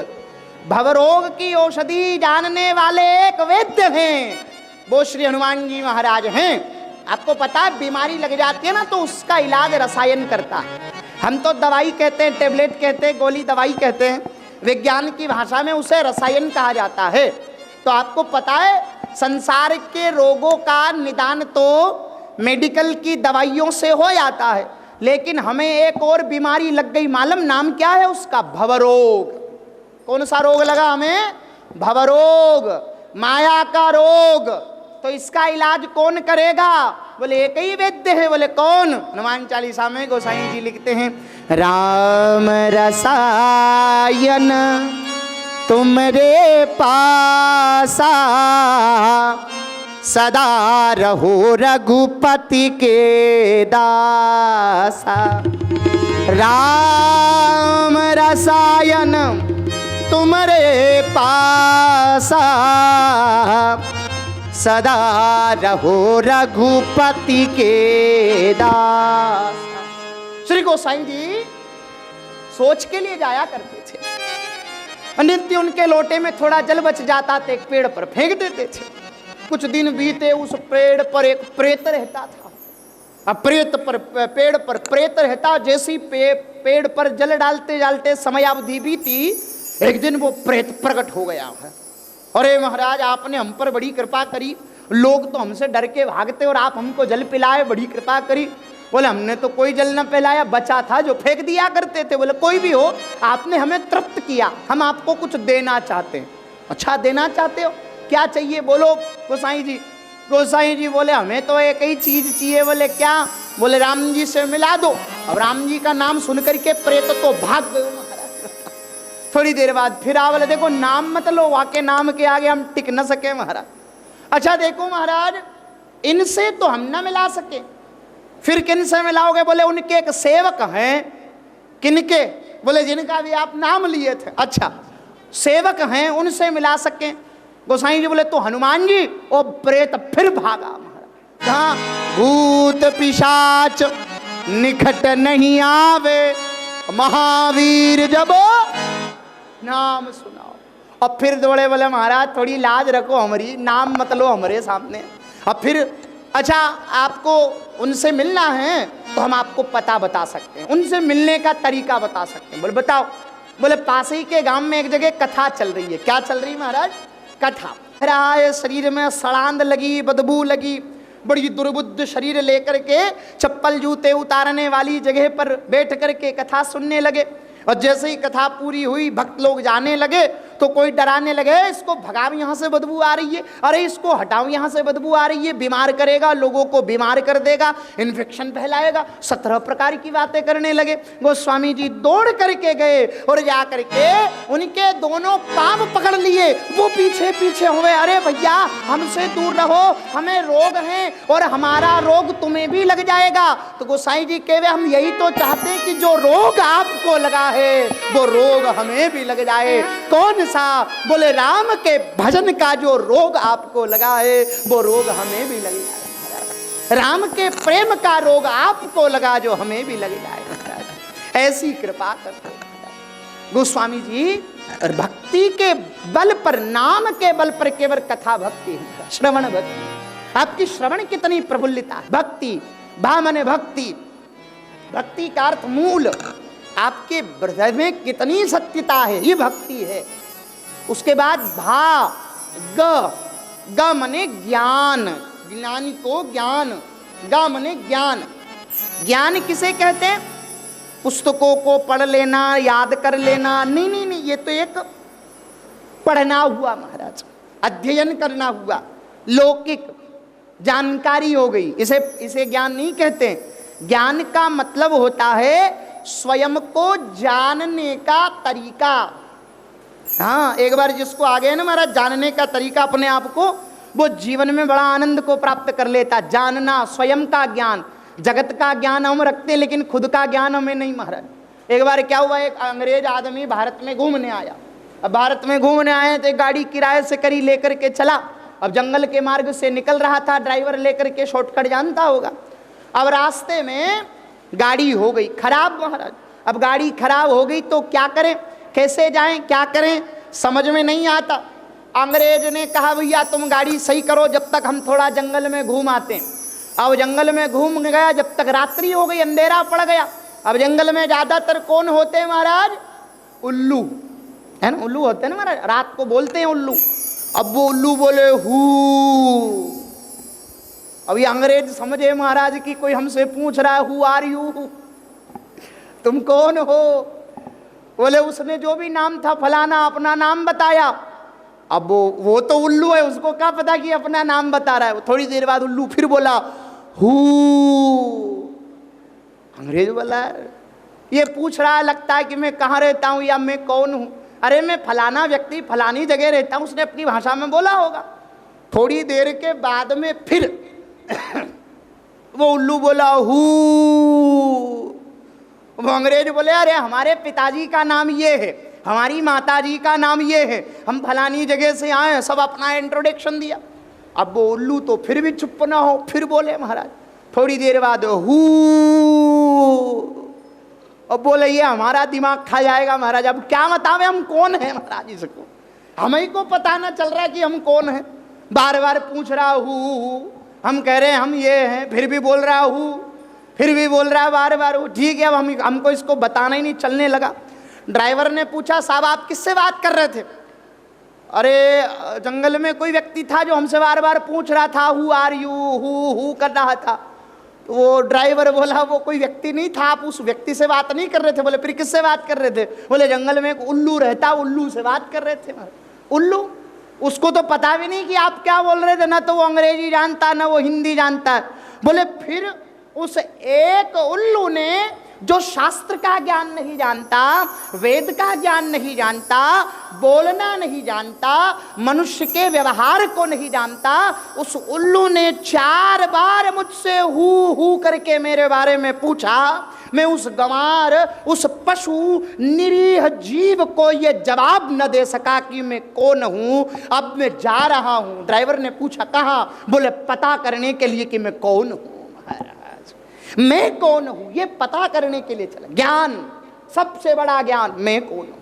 भवरोग की औषधि जानने वाले एक वैद्य हैं, वो श्री हनुमान जी महाराज हैं। आपको पता है बीमारी लग जाती है ना, तो उसका इलाज रसायन करता है। हम तो दवाई कहते हैं, टेबलेट कहते हैं, गोली दवाई कहते हैं, विज्ञान की भाषा में उसे रसायन कहा जाता है। तो आपको पता है संसार के रोगों का निदान तो मेडिकल की दवाइयों से हो जाता है, लेकिन हमें एक और बीमारी लग गई, मालूम नाम क्या है उसका? भवरोग। कौन सा रोग लगा हमें? भवरोग, माया का रोग। तो इसका इलाज कौन करेगा? बोले एक ही वैद्य है। बोले कौन? हनुमान चालीसा में गोसाई जी लिखते हैं, राम रसायन तुमरे पासा, सदा रहो रघुपति के दासा। राम रसायन तुमरे पासा, सदा रहो रघुपति के दासा। श्री गोसाई जी सोच के लिए जाया करते थे, नित्य उनके लोटे में थोड़ा जल बच जाता तो एक पेड़ पर फेंक देते थे। कुछ दिन बीते, उस पेड़ पर एक प्रेत रहता था। अब प्रेत पर, पेड़ पर प्रेत रहता। जैसी पेड़ पर जल डालते डालते समयावधि बीती, एक दिन वो प्रेत प्रकट हो गया है। अरे महाराज आपने हम पर बड़ी कृपा करी, लोग तो हमसे डर के भागते और आप हमको जल पिलाए, बड़ी कृपा करी। बोले हमने तो कोई जल न पिलाया, बचा था जो फेंक दिया करते थे। बोले कोई भी हो, आपने हमें तृप्त किया, हम आपको कुछ देना चाहते हैं। अच्छा देना चाहते हो, क्या चाहिए बोलो गोसाई जी। गोसाई जी बोले हमें तो एक ही चीज चाहिए। बोले क्या? बोले राम जी से मिला दो। अब राम जी का नाम सुनकर के प्रेत तो भाग गए महाराज। थोड़ी देर बाद फिर आ, बोले देखो नाम मत लो, वाके नाम के आगे हम टिक न सके महाराज। अच्छा देखो महाराज, इनसे तो हम न मिला सके, फिर किन से मिलाओगे? बोले उनके एक सेवक हैं। किनके? बोले जिनका भी आप नाम लिए थे। अच्छा सेवक हैं, उनसे मिला सके। गोसाई जी बोले तो हनुमान जी। ओ प्रेत फिर भागा महाराज। हाँ, भूत पिशाच निकट नहीं आवे, महावीर जब नाम सुनाओ। और फिर दौड़े बोले महाराज थोड़ी लाज रखो हमारी, नाम मत लो हमारे सामने। और फिर अच्छा आपको उनसे मिलना है तो हम आपको पता बता सकते हैं, उनसे मिलने का तरीका बता सकते हैं। बोले बताओ। बोले पास ही के गांव में एक जगह कथा चल रही है। क्या चल रही है महाराज? कथा। राय शरीर में सड़ांद लगी, बदबू लगी, बड़ी दुर्बुद्ध शरीर लेकर के चप्पल जूते उतारने वाली जगह पर बैठ करके कथा सुनने लगे। और जैसे ही कथा पूरी हुई भक्त लोग जाने लगे तो कोई डराने लगे, इसको भगाओ यहाँ से बदबू आ रही है, अरे इसको हटाओ यहाँ से बदबू आ रही है, बीमार करेगा, लोगों को बीमार कर देगा, इन्फेक्शन फैलाएगा। 17 प्रकार की बातें करने लगे। गोस्वामी जी दौड़ करके गए और जा करके उनके दोनों पांव पकड़ लिए। वो पीछे पीछे हुए, अरे भैया हमसे दूर रहो, हमें रोग है और हमारा रोग तुम्हें भी लग जाएगा। तो गोसाई जी कहे हम यही तो चाहते हैं कि जो रोग आपको लगा है वो रोग हमें भी लग जाए। कौन सा? बोले राम के भजन का जो रोग आपको लगा है वो रोग हमें भी लग जाए। राम के प्रेम का रोग आपको लगा जो हमें भी लग जाए। ऐसी कृपा करते गोस्वामी जी। और भक्ति के बल पर, नाम के बल पर केवल कथा भक्ति है, श्रवण भक्ति। आपकी श्रवण कितनी प्रफुल्लिता है। भक्ति, भा माने भक्ति, भक्ति का अर्थ मूल, आपके हृदय में कितनी सत्यता है, ये भक्ति है। उसके बाद भा, ग मने ज्ञान, ज्ञानी को ज्ञान, ग मने ज्ञान। ज्ञान किसे कहते हैं? पुस्तकों को पढ़ लेना, याद कर लेना, नहीं नहीं नहीं, ये तो एक पढ़ना हुआ महाराज, अध्ययन करना हुआ, लौकिक जानकारी हो गई। इसे ज्ञान नहीं कहते। ज्ञान का मतलब होता है स्वयं को जानने का तरीका। हाँ, एक बार जिसको आ गया ना महाराज जानने का तरीका अपने आप को, वो जीवन में बड़ा आनंद को प्राप्त कर लेता। जानना, स्वयं का ज्ञान। जगत का ज्ञान हम रखते लेकिन खुद का ज्ञान हमें नहीं महाराज। एक बार क्या हुआ, एक अंग्रेज आदमी भारत में घूमने आया। अब भारत में घूमने आए तो गाड़ी किराए से करी लेकर के चला। अब जंगल के मार्ग से निकल रहा था, ड्राइवर लेकर के शॉर्टकट जानता होगा। अब रास्ते में गाड़ी हो गई खराब महाराज। अब गाड़ी खराब हो गई तो क्या करें, कैसे जाएं, क्या करें, समझ में नहीं आता। अंग्रेज ने कहा भैया तुम गाड़ी सही करो जब तक हम थोड़ा जंगल में घूम आते हैं। अब जंगल में घूम गया, जब तक रात्रि हो गई, अंधेरा पड़ गया। अब जंगल में ज्यादातर कौन होते हैं महाराज? उल्लू, है ना, उल्लू होते हैं ना महाराज, रात को बोलते हैं उल्लू। अब वो उल्लू बोले हू। अब ये अंग्रेज समझे महाराज कि कोई हमसे पूछ रहा है हु आर यू, तुम कौन हो। बोले उसने जो भी नाम था फलाना, अपना नाम बताया। अब वो तो उल्लू है, उसको क्या पता कि अपना नाम बता रहा है। थोड़ी देर बाद उल्लू फिर बोला हु। अंग्रेज बोला ये पूछ रहा है लगता है कि मैं कहाँ रहता हूँ या मैं कौन हूँ। अरे मैं फलाना व्यक्ति फलानी जगह रहता हूँ, उसने अपनी भाषा में बोला होगा। थोड़ी देर के बाद में फिर वो उल्लू बोला हू। वो अंग्रेज बोले अरे हमारे पिताजी का नाम ये है, हमारी माताजी का नाम ये है, हम फलानी जगह से आए हैं, सब अपना इंट्रोडक्शन दिया। अब वो उल्लू तो फिर भी चुप ना हो, फिर बोले महाराज। थोड़ी देर बाद हू। अब बोले ये हमारा दिमाग खा जाएगा महाराज, अब क्या बतावे हम कौन है महाराज इसको, हमें को पता ना चल रहा कि हम कौन है। बार बार पूछ रहा हूँ, हम कह रहे हैं हम ये हैं, फिर भी बोल रहा हूँ, फिर भी बोल रहा है बार बार। ठीक है, अब हमको इसको बताना ही नहीं, चलने लगा। ड्राइवर ने पूछा साहब आप किससे बात कर रहे थे? अरे जंगल में कोई व्यक्ति था जो हमसे बार बार पूछ रहा था हु आर यू, हु कर रहा था। तो वो ड्राइवर बोला वो कोई व्यक्ति नहीं था, आप उस व्यक्ति से बात नहीं कर रहे थे। बोले फिर किससे बात कर रहे थे? बोले जंगल में एक उल्लू रहता, उल्लू से बात कर रहे थे। उल्लू, उसको तो पता भी नहीं कि आप क्या बोल रहे थे, ना तो वो अंग्रेजी जानता ना वो हिंदी जानता। बोले फिर उस एक उल्लू ने जो शास्त्र का ज्ञान नहीं जानता, वेद का ज्ञान नहीं जानता, बोलना नहीं जानता, मनुष्य के व्यवहार को नहीं जानता, उस उल्लू ने 4 बार मुझसे हु करके मेरे बारे में पूछा मैं उस गंवार, उस पशु निरीह जीव को ये जवाब न दे सका कि मैं कौन हूं। अब मैं जा रहा हूं। ड्राइवर ने पूछा कहाँ? बोले पता करने के लिए कि मैं कौन हूं महाराज, मैं कौन हूं ये पता करने के लिए चला। ज्ञान, सबसे बड़ा ज्ञान, मैं कौन हूं,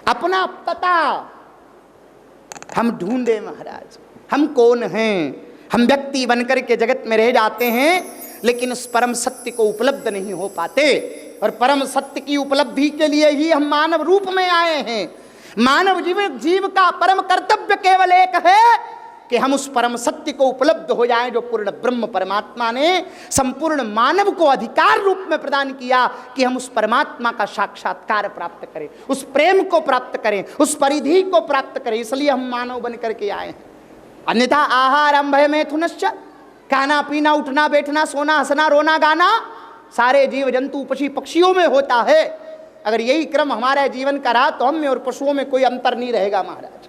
अपना पता हम ढूंढे महाराज। हम कौन हैं? हम व्यक्ति बनकर के जगत में रह जाते हैं, लेकिन उस परम सत्य को उपलब्ध नहीं हो पाते। और परम सत्य की उपलब्धि के लिए ही हम मानव रूप में आए हैं। मानव जीव का परम कर्तव्य केवल एक है कि हम उस परम सत्य को उपलब्ध हो जाएं जो पूर्ण ब्रह्म परमात्मा ने संपूर्ण मानव को अधिकार रूप में प्रदान किया कि हम उस परमात्मा का साक्षात्कार प्राप्त करें, उस प्रेम को प्राप्त करें, उस परिधि को प्राप्त करें। इसलिए हम मानव बन करके आए हैं। अन्यथा आहारम भय मैथुनश्च, खाना पीना उठना बैठना सोना हंसना रोना गाना सारे जीव जंतु पशु पक्षियों में होता है। अगर यही क्रम हमारे जीवन का रहा तो हम में और पशुओं में कोई अंतर नहीं रहेगा महाराज।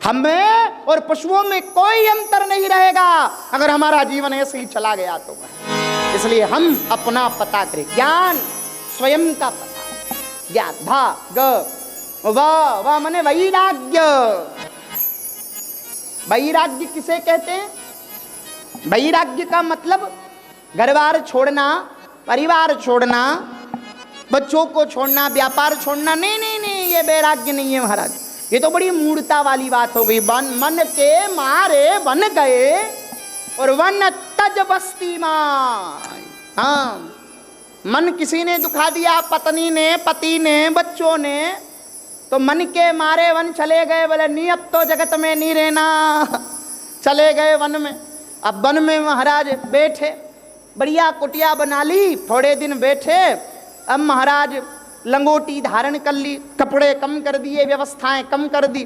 हमें और पशुओं में कोई अंतर नहीं रहेगा अगर हमारा जीवन ऐसे ही चला गया तो। इसलिए हम अपना पता करें। ज्ञान, स्वयं का पता। ज्ञान भा ग वा माने वैराग्य। वैराग्य किसे कहते हैं? वैराग्य का मतलब घर बार छोड़ना, परिवार छोड़ना, बच्चों को छोड़ना, व्यापार छोड़ना। नहीं नहीं नहीं, ये वैराग्य नहीं है महाराज। ये तो बड़ी मूर्खता वाली बात हो गई। मन के मारे बन गए और वन तज बस्ती माय। हाँ, मन किसी ने दुखा दिया, पत्नी ने, पति ने, बच्चों ने, तो मन के मारे वन चले गए। बोले नहीं अब तो जगत में नहीं रहना, चले गए वन में। अब वन में महाराज बैठे, बढ़िया कुटिया बना ली, थोड़े दिन बैठे। अब महाराज लंगोटी धारण कर ली, कपड़े कम कर दिए, व्यवस्थाएं कम कर दी।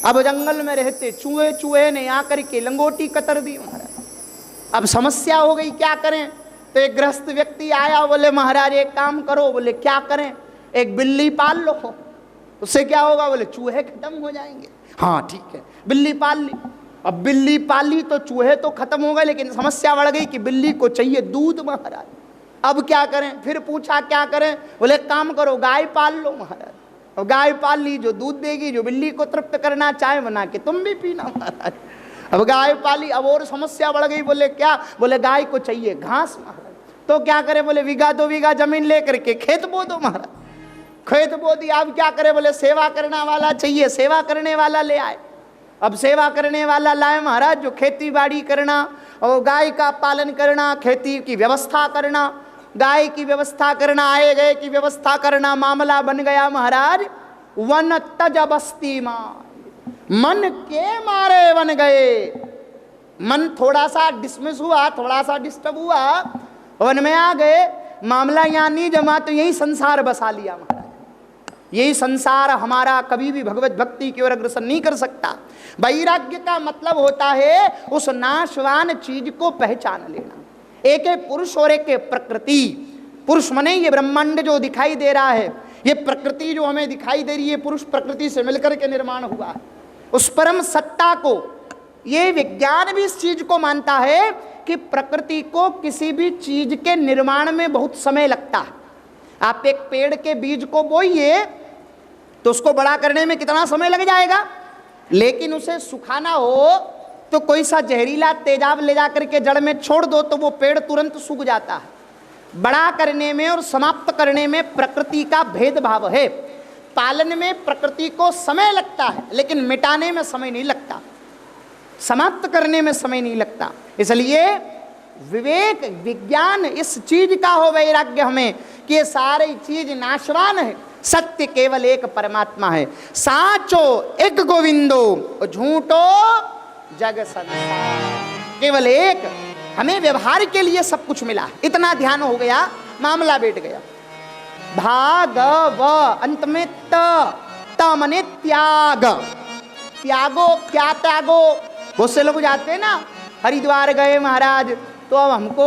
अब जंगल में रहते चूहे ने आकर के लंगोटी कतर दी महाराज। अब समस्या हो गई, क्या करें? तो एक गृहस्थ व्यक्ति आया, बोले महाराज एक काम करो। बोले क्या करें? एक बिल्ली पाल लो, उससे क्या होगा? बोले चूहे खत्म हो जाएंगे। हाँ ठीक है, बिल्ली पाल ली। अब बिल्ली पाल ली तो चूहे तो खत्म हो गए, लेकिन समस्या बढ़ गई कि बिल्ली को चाहिए दूध महाराज। अब क्या करें? फिर पूछा क्या करें? बोले काम करो गाय पाल लो महाराज। अब गाय पाल ली जो दूध देगी, जो बिल्ली को तृप्त करना, चाय बना के तुम भी पीना महाराज। अब गाय पाली, अब और समस्या बढ़ गई। बोले क्या? बोले गाय को चाहिए घास महाराज। तो क्या करे? बोले बीघा 2 बीघा जमीन लेकर के खेत बो दो महाराज। खेत बो दिया। अब क्या करे? बोले सेवा करने वाला चाहिए, सेवा करने वाला ले आए। अब सेवा करने वाला लाए महाराज, जो खेती बाड़ी करना और गाय का पालन करना, खेती की व्यवस्था करना, गाय की व्यवस्था करना, आए गए की व्यवस्था करना। मामला बन गया महाराज वन तज बस्ती माय। मन के मारे बन गए। मन थोड़ा सा डिसमिस हुआ, थोड़ा सा डिस्टर्ब हुआ, वन में आ गए। मामला यहाँ नहीं जमा तो यही संसार बसा लिया महाराज। यही संसार हमारा कभी भी भगवत भक्ति की ओर अग्रसर नहीं कर सकता। वैराग्य का मतलब होता है उस नाशवान चीज को पहचान लेना। एक है पुरुष और एक है प्रकृति। पुरुष मने ये ब्रह्मांड जो दिखाई दे रहा है, ये प्रकृति जो हमें दिखाई दे रही है, पुरुष प्रकृति से मिलकर के निर्माण हुआ है। उस परम सत्ता को, ये विज्ञान भी इस चीज को मानता है कि प्रकृति को किसी भी चीज के निर्माण में बहुत समय लगता है। आप एक पेड़ के बीज को बोइए तो उसको बड़ा करने में कितना समय लग जाएगा, लेकिन उसे सुखाना हो तो कोई सा जहरीला तेजाब ले जाकर के जड़ में छोड़ दो तो वो पेड़ तुरंत सूख जाता है। बड़ा करने में और समाप्त करने में प्रकृति का भेदभाव है। पालन में प्रकृति को समय लगता है, लेकिन मिटाने में समय नहीं लगता, समाप्त करने में समय नहीं लगता। इसलिए विवेक विज्ञान इस चीज का हो वैराग्य हमें कि ये सारी चीज नाशवान है, सत्य केवल एक परमात्मा है। साचो एक गोविंदो, झूठो जग संसार। केवल एक, हमें व्यवहार के लिए सब कुछ मिला, इतना ध्यान हो गया, मामला बैठ गया। भाग व अंत में त मने त्याग। त्यागो, क्या त्यागो? बहुत से लोग जाते हैं ना, हरिद्वार गए महाराज तो अब हमको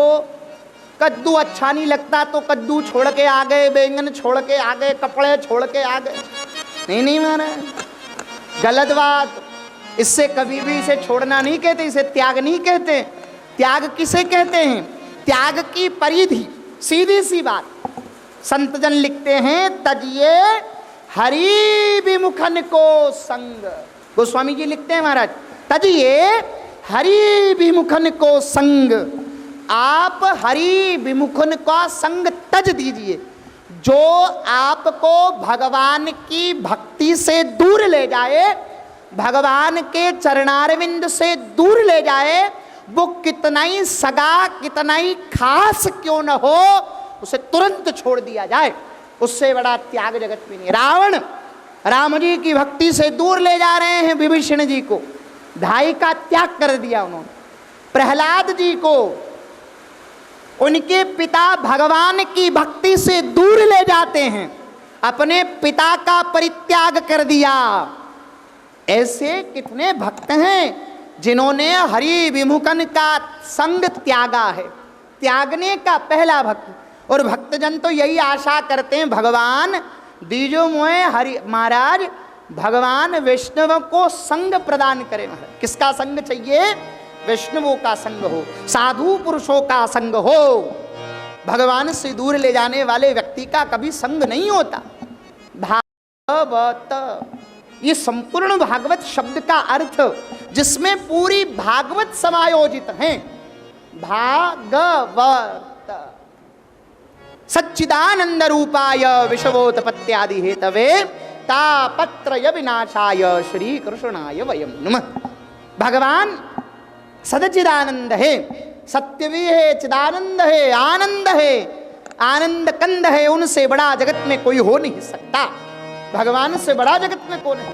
कद्दू अच्छा नहीं लगता तो कद्दू छोड़ के आ गए, बैंगन छोड़ के आ गए, कपड़े छोड़ के आ गए। नहीं नहीं महाराज, गलत बात। इससे कभी भी इसे छोड़ना नहीं कहते, इसे त्याग नहीं कहते। त्याग किसे कहते हैं? त्याग की परिधि, सीधी सी बात, संत जन लिखते हैं तजिए हरि विमुखन को संग। गोस्वामी जी लिखते हैं महाराज, तजिए हरि विमुखन को संग। आप हरि विमुखन का संग तज दीजिए, जो आपको भगवान की भक्ति से दूर ले जाए, भगवान के चरणारविंद से दूर ले जाए, वो कितना ही सगा कितना ही खास क्यों न हो, उसे तुरंत छोड़ दिया जाए। उससे बड़ा त्याग जगत में नहीं। रावण राम जी की भक्ति से दूर ले जा रहे हैं विभीषण जी को, भाई का त्याग कर दिया उन्होंने। प्रहलाद जी को उनके पिता भगवान की भक्ति से दूर ले जाते हैं, अपने पिता का परित्याग कर दिया। ऐसे कितने भक्त हैं जिन्होंने हरि विमुखन का संग त्यागा है। त्यागने का पहला भक्त, और भक्तजन तो यही आशा करते हैं, भगवान दीजो मोए हरि महाराज, भगवान वैष्णव को संग प्रदान करें। महाराज किसका संग चाहिए? वैष्णवों का संग हो, साधु पुरुषों का संग हो। भगवान से दूर ले जाने वाले व्यक्ति का कभी संग नहीं होता। भागवत, ये संपूर्ण भागवत शब्द का अर्थ जिसमें पूरी भागवत समायोजित है। भागवत सच्चिदानंद रूपाय विश्वोत्पत्त्यादि हेतवे तापत्रय विनाशाय श्री कृष्णाय वयम नमः। भगवान सदचिदानंद है, सत्य भी है, चिदानंद है, आनंद है, आनंद कंद है। उनसे बड़ा जगत में कोई हो नहीं सकता। भगवान से बड़ा जगत में कौन है?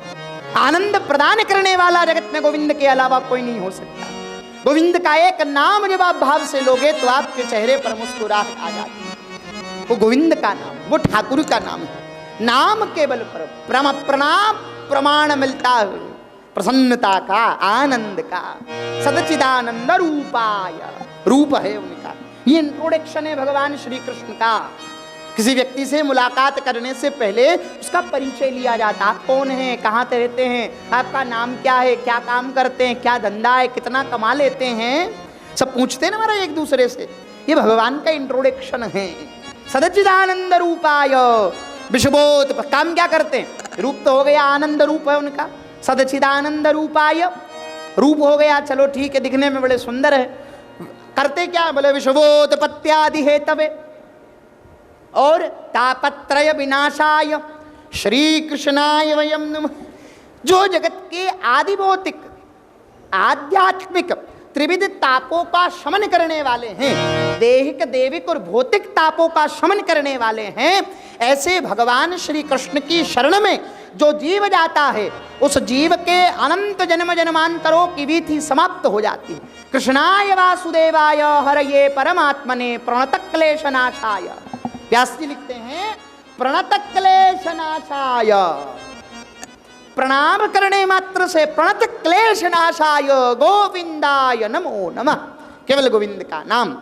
आनंद प्रदान करने वाला जगत में गोविंद के अलावा कोई नहीं हो सकता। गोविंद का एक नाम जब आप भाव से लोगे तो आपके चेहरे पर मुस्कुराहट आ जाती है। वो गोविंद का नाम, वो ठाकुर का नाम है। नाम के बल पर प्रणाम प्रमाण मिलता है प्रसन्नता का, आनंद का। सदचिदानंद रूपाय, रूप है उनका। ये इंट्रोडक्शन है भगवान श्री कृष्ण का। किसी व्यक्ति से मुलाकात करने से पहले उसका परिचय लिया जाता। आप कौन हैं, कहाँ रहते हैं, आपका नाम क्या है, क्या काम करते हैं, क्या धंधा है, कितना कमा लेते हैं, सब पूछते हैं ना हमारा एक दूसरे से। ये भगवान का इंट्रोडक्शन है। सदचिदानंद रूपाय विश्वोत, काम क्या करते हैं? रूप तो हो गया, आनंद रूप है उनका। सदचिदानंद रूपाय, रूप हो गया, चलो ठीक है, दिखने में बड़े सुंदर है। करते क्या? बोले विश्वोत्पत्त्यादि हेतवे और तापत्रय विनाशाय श्री कृष्णाय वयम नमः। जो जगत के आदि भौतिक आध्यात्मिक त्रिविध तापों का शमन करने वाले हैं, देहिक देविक और भौतिक तापों का शमन करने वाले हैं, ऐसे भगवान श्री कृष्ण की शरण में जो जीव जाता है, उस जीव के अनंत जन्म जन्मांतरों की विधि समाप्त हो जाती है। कृष्णाय वासुदेवाय हरये परमात्मने प्रणत क्लेशनाशाय। व्यास जी लिखते हैं प्रणत क्लेशनाशाय, प्रणाम करने मात्र से प्रणत क्लेशनाशाय गोविंदाय नमो नमः। केवल गोविंद का नाम।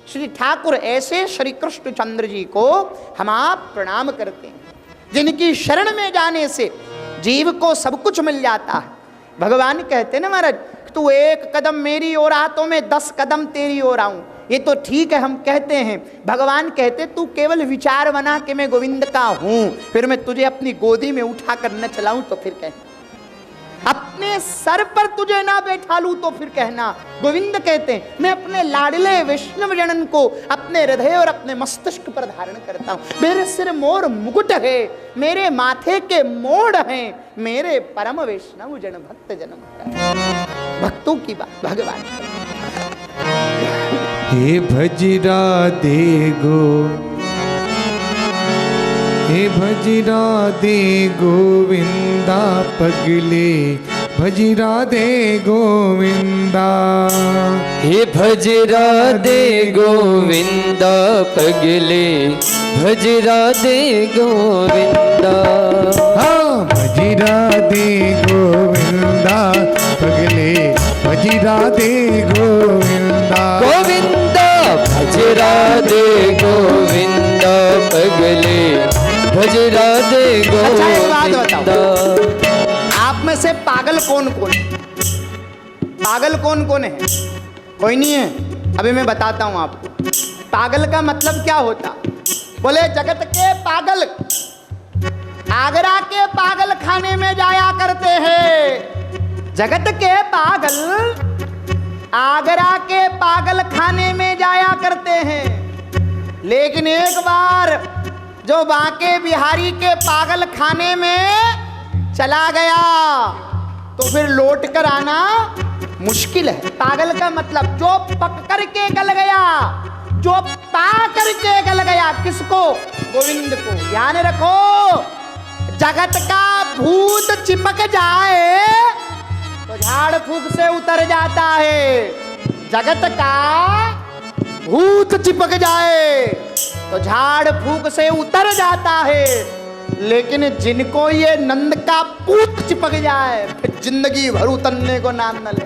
श्री ठाकुर ऐसे श्री कृष्ण चंद्र जी को हम आप प्रणाम करते हैं, जिनकी शरण में जाने से जीव को सब कुछ मिल जाता है। भगवान कहते ना महाराज, तू एक कदम मेरी ओर आ तो मैं 10 कदम तेरी ओर आऊं। ये तो ठीक है हम कहते हैं, भगवान कहते तू केवल विचार बना कि मैं गोविंद का हूं, फिर मैं तुझे अपनी गोदी में उठा कर न चलाऊं तो फिर कहना, अपने सर पर तुझे ना बैठा लूं तो फिर कहना। गोविंद कहते हैं मैं अपने लाडले वैष्णव जनन को अपने हृदय और अपने मस्तिष्क पर धारण करता हूं। मेरे सिर मोर मुकुट है, मेरे माथे के मोड़ हैं, मेरे परम वैष्णव जन भक्त जन। भक्तों की बात भगवान। हे भज राधे गो, हे भज राधे गोविंदा पगले, भज राधे गोविंदा। हे भज राधे गोविंदा पगले, भज राधे गोविंदा। हाँ भज राधे गोविंदा पगले, भज राधे गोविंदा। गोविंदा भज राधे गोविंदा पगले, भज राधे गोविंदा। आप में से पागल कौन कौन है? पागल कौन कौन है? कोई नहीं है? अभी मैं बताता हूं आपको। पागल का मतलब क्या होता? बोले जगत के पागल आगरा के पागल खाने में जाया करते हैं। जगत के पागल आगरा के पागल खाने में जाया करते हैं, लेकिन एक बार जो बांके बिहारी के पागल खाने में चला गया तो फिर लौट कर आना मुश्किल है। पागल का मतलब जो पक कर के गल गया, जो पा करके गल गया। किसको? गोविंद को। ध्यान रखो, जगत का भूत चिपक जाए तो झाड़ फूक से उतर जाता है। जगत का भूत चिपक जाए तो झाड़ फूक से उतर जाता है, लेकिन जिनको ये नंद का पूत चिपक जाए फिर जिंदगी भर उतरने को नाम न ले।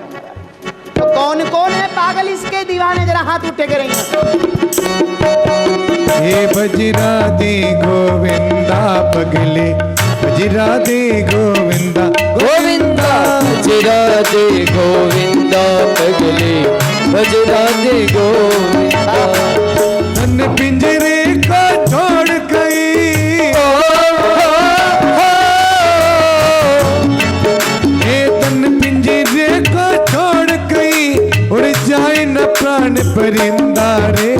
तो कौन कौन है पागल इसके दीवाने? जरा हाथ उठे करेंगे। हे बजरा दे गोविंदा पगले, बजरा दे गोविंदा गोविंदा बजरा दे गोविंदा पगले, बजरा दे गोविंदा। तन पिंजरे को छोड़ गई, हे तन पिंजरे को छोड़ गई, उड़ जाए न प्राण परिंदा रे।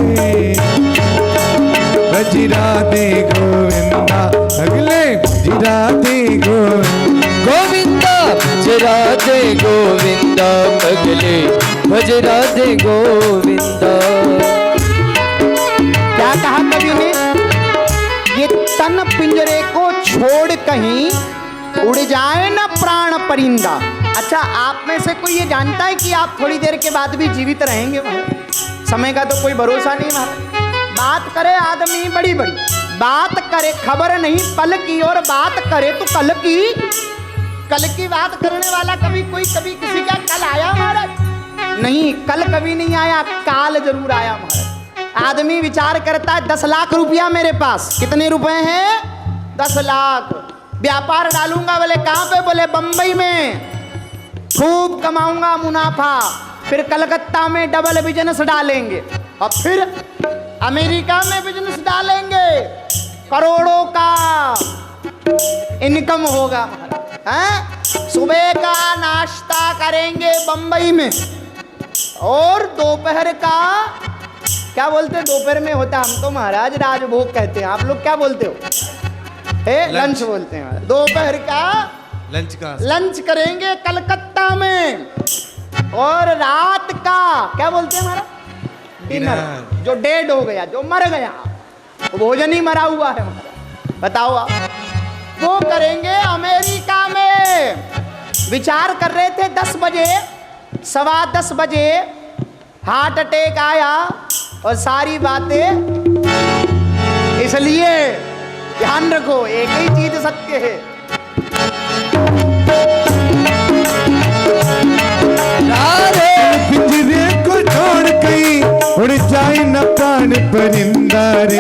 बजरा दे गोविंदा अगले, बजरा दे गोविंदा बजरा दे गोविंदा पगले, बजरा दे गोविंदा। क्या कहा कवि ने? ये तन पिंजरे को छोड़ कहीं उड़ जाए ना प्राण परिंदा। अच्छा, आप में से कोई ये जानता है कि आप थोड़ी देर के बाद भी जीवित रहेंगे? वहां समय का तो कोई भरोसा नहीं। वहां बात करे आदमी बड़ी बड़ी बात करे, खबर नहीं पल की, और बात करे तो कल की। कल की बात करने वाला कभी किसी का कल आया महाराज? नहीं, कल कभी नहीं आया, काल जरूर आया महाराज। आदमी विचार करता है 10 लाख रुपया मेरे पास। कितने रुपए हैं? 10 लाख। व्यापार डालूंगा। बोले कहां पे? बोले बंबई में खूब कमाऊंगा मुनाफा, फिर कलकत्ता में डबल बिजनेस डालेंगे, और फिर अमेरिका में बिजनेस डालेंगे, करोड़ों का इनकम होगा। हैं? सुबह का नाश्ता करेंगे बंबई में, और दोपहर का क्या बोलते हैं? दोपहर में होता है, हम तो महाराज राजभोग कहते हैं, आप लोग क्या बोलते हो? लंच बोलते हैं। दोपहर का लंच करेंगे कलकत्ता में, और रात का क्या बोलते हैं हमारा? डिनर। जो डेड हो गया, जो मर गया, वो भोजन ही मरा हुआ है हमारा। बताओ आप, वो करेंगे अमेरिका में। विचार कर रहे थे 10 बजे, 10:15 बजे हार्ट अटैक आया, और सारी बातें इसलिए ध्यान रखो, एक ही चीज सत्य है। पिंजरे को छोड़ गई, उड़ जाए न प्राण परिंदा रे।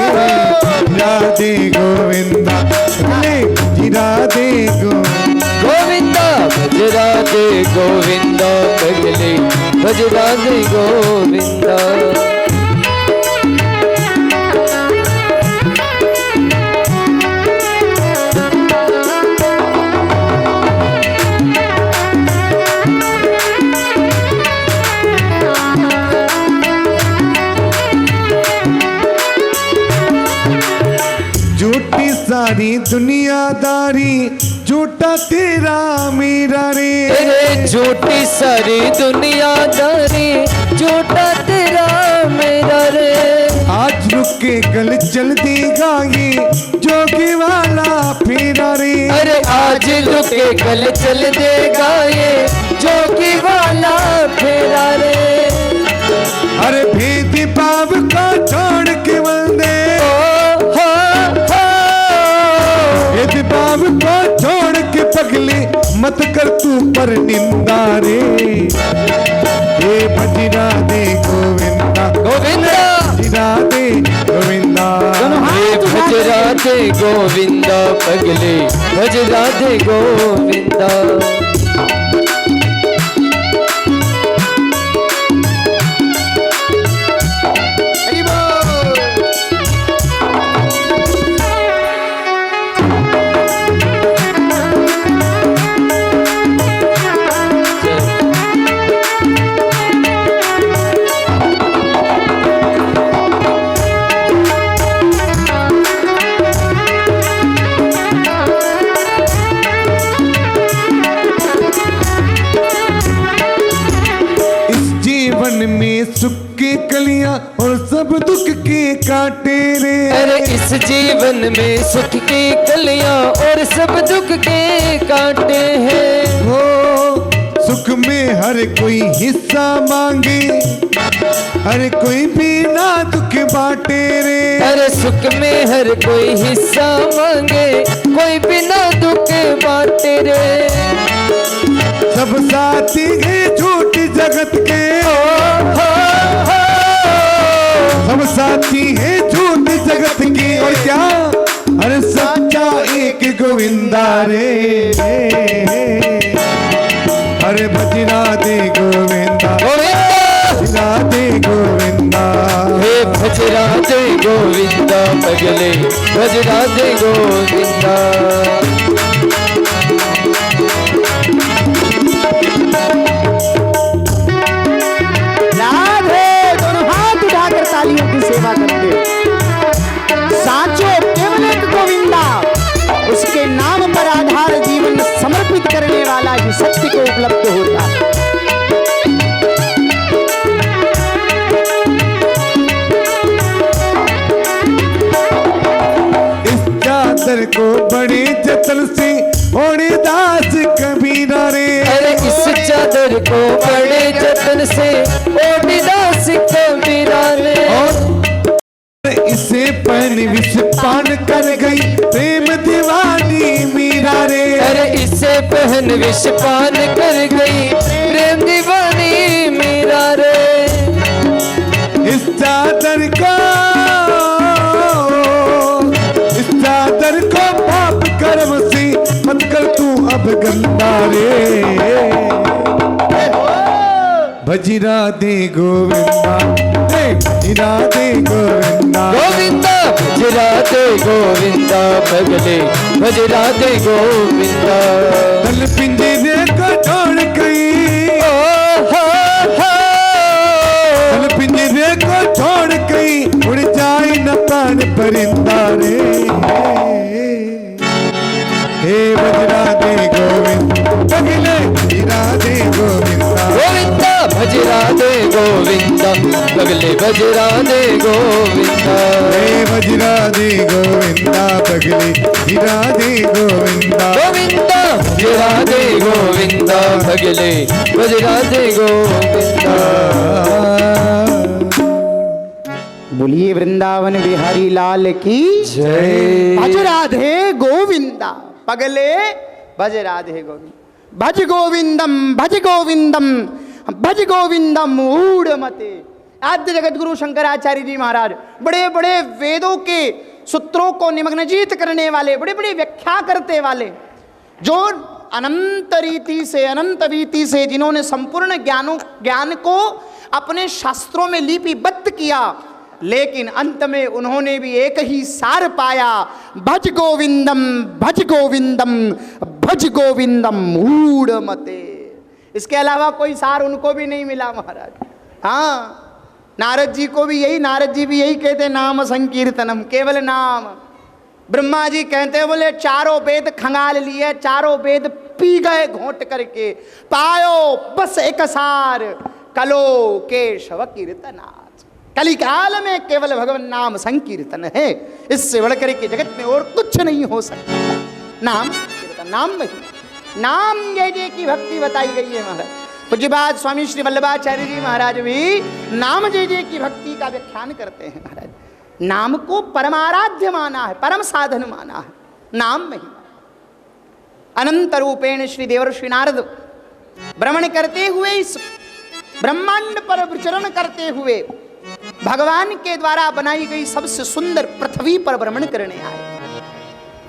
राधे गोविंदा अगले, बजरा दे गोविंदा बजरा दे गोविंदा पगले, बजरा दे गोविंदा। सारी दुनियादारी, झूठा तेरा मेरा रे। तेरे झूठी सारी दुनियादारी, झूठा तेरा मेरा रे। आज रुक के कल चल देगा ये जोगी वाला फेरा रे। अरे आज रुक के कल चल देगा ये जोगी वाला फेरा रे। अरे भेद भाव का छोड़ के वंदे, बाब को छोड़ के पगले, मत कर तू पर निंदा रे। ये बजरा दे गोविंदा गोविंदा, बजरा दे गोविंदा, ये बजरा दे गोविंदा पगले, बजरा दे गोविंदा। बाटे रे। अरे इस जीवन में सुख की कलियां और सब दुख के कांटे हैं। हो सुख में हर कोई हिस्सा मांगे, हर कोई बिना दुख बाटे रे। अरे सुख में हर कोई हिस्सा मांगे, कोई बिना दुख बाटे रे। सब साथी है झूठ जगत के, सब साथी है झूठ जगत की। और क्या अरे सच्चा एक गोविंदा रे। अरे भज राधे गोविंदा, भज राधे गोविंदा, हे भज राधे गोविंदा पगले, भज राधे गोविंदा। राधे दोनों हाथ उठाकर तालियों की सेवा करते। साचो केवल एक गोविंदा, उसके नाम पर आधार जीवन समर्पित करने वाला ही सत्य को उपलब्ध होता है। इस चादर को बड़े जतन से ओढ़े दास कबीरा रे। अरे इस चादर को बड़े जतन से ओढ़े दास कबीरा रे। इसे पहन विष पान कर गई प्रेम दीवानी मीरा रे। अरे इसे पहन विष पान कर गई प्रेम दीवानी मीरा रे। इस चादर को, इस चादर को पाप कर्म से मत कर तू अब गंदा रे। भज राधे गोविंदा, भज राधे गोविंदा, गोविंदा भज राधे गोविंदा पगले, भज राधे गोविंदा। तल पिंजरे को छोड़ गई, तल पिंजरे को छोड़ गई उड़ जाए न प्राण परिंदा रे। हे भज राधे गोविंदा, पगले भज राधे गोविंदा, गोविंदा भज राधे गोविंदा पगले, भज राधे गोविंदा। हे भज राधे गोविंदा, पगले भज राधे गोविंदा, गोविंदा भज राधे गोविंदा पगले, भज राधे गोविंदा। बोलिए वृंदावन बिहारी लाल की जय। भज राधे गोविंदा पगले, भज राधे गोविंद। भज गोविंदम, भज गोविंदम, भज गोविंदम ऊढ़मते। आद्य जगत गुरु शंकराचार्य जी महाराज बड़े बड़े वेदों के सूत्रों को निमग्नजीत करने वाले, बड़े बड़े व्याख्या करते वाले, जो अनंत रीति से, अनंत रीति से जिन्होंने संपूर्ण ज्ञान को अपने शास्त्रों में लिपिबद्ध किया, लेकिन अंत में उन्होंने भी एक ही सार पाया, भज गोविंदम, भज गोविंदम, भज गोविंदम ऊढ़मते। इसके अलावा कोई सार उनको भी नहीं मिला महाराज। हाँ, नारद जी को भी यही, नारद जी भी यही कहते, नाम संकीर्तनम, केवल नाम। ब्रह्मा जी कहते बोले चारों वेद खंगाल लिए, चारों वेद पी गए घोंट करके, पायो बस एक सार, कलो केशव कीर्तनाथ। कलिकाल में केवल भगवान नाम संकीर्तन है, इससे बढ़कर के जगत में और कुछ नहीं हो सकता। नाम संकीर्तन, नाम में नाम जय जय की भक्ति बताई गई है महाराज। पूज्यपाद स्वामी श्री वल्लभाचार्य जी महाराज भी नाम जय जय की भक्ति का व्याख्यान करते हैं महाराज। नाम को परमाराध्य माना है, परम साधन माना है। नाम महिमा अनंत रूपेण श्री देवर्षि नारद भ्रमण करते हुए, इस ब्रह्मांड पर विचरण करते हुए भगवान के द्वारा बनाई गई सबसे सुंदर पृथ्वी पर भ्रमण करने आए।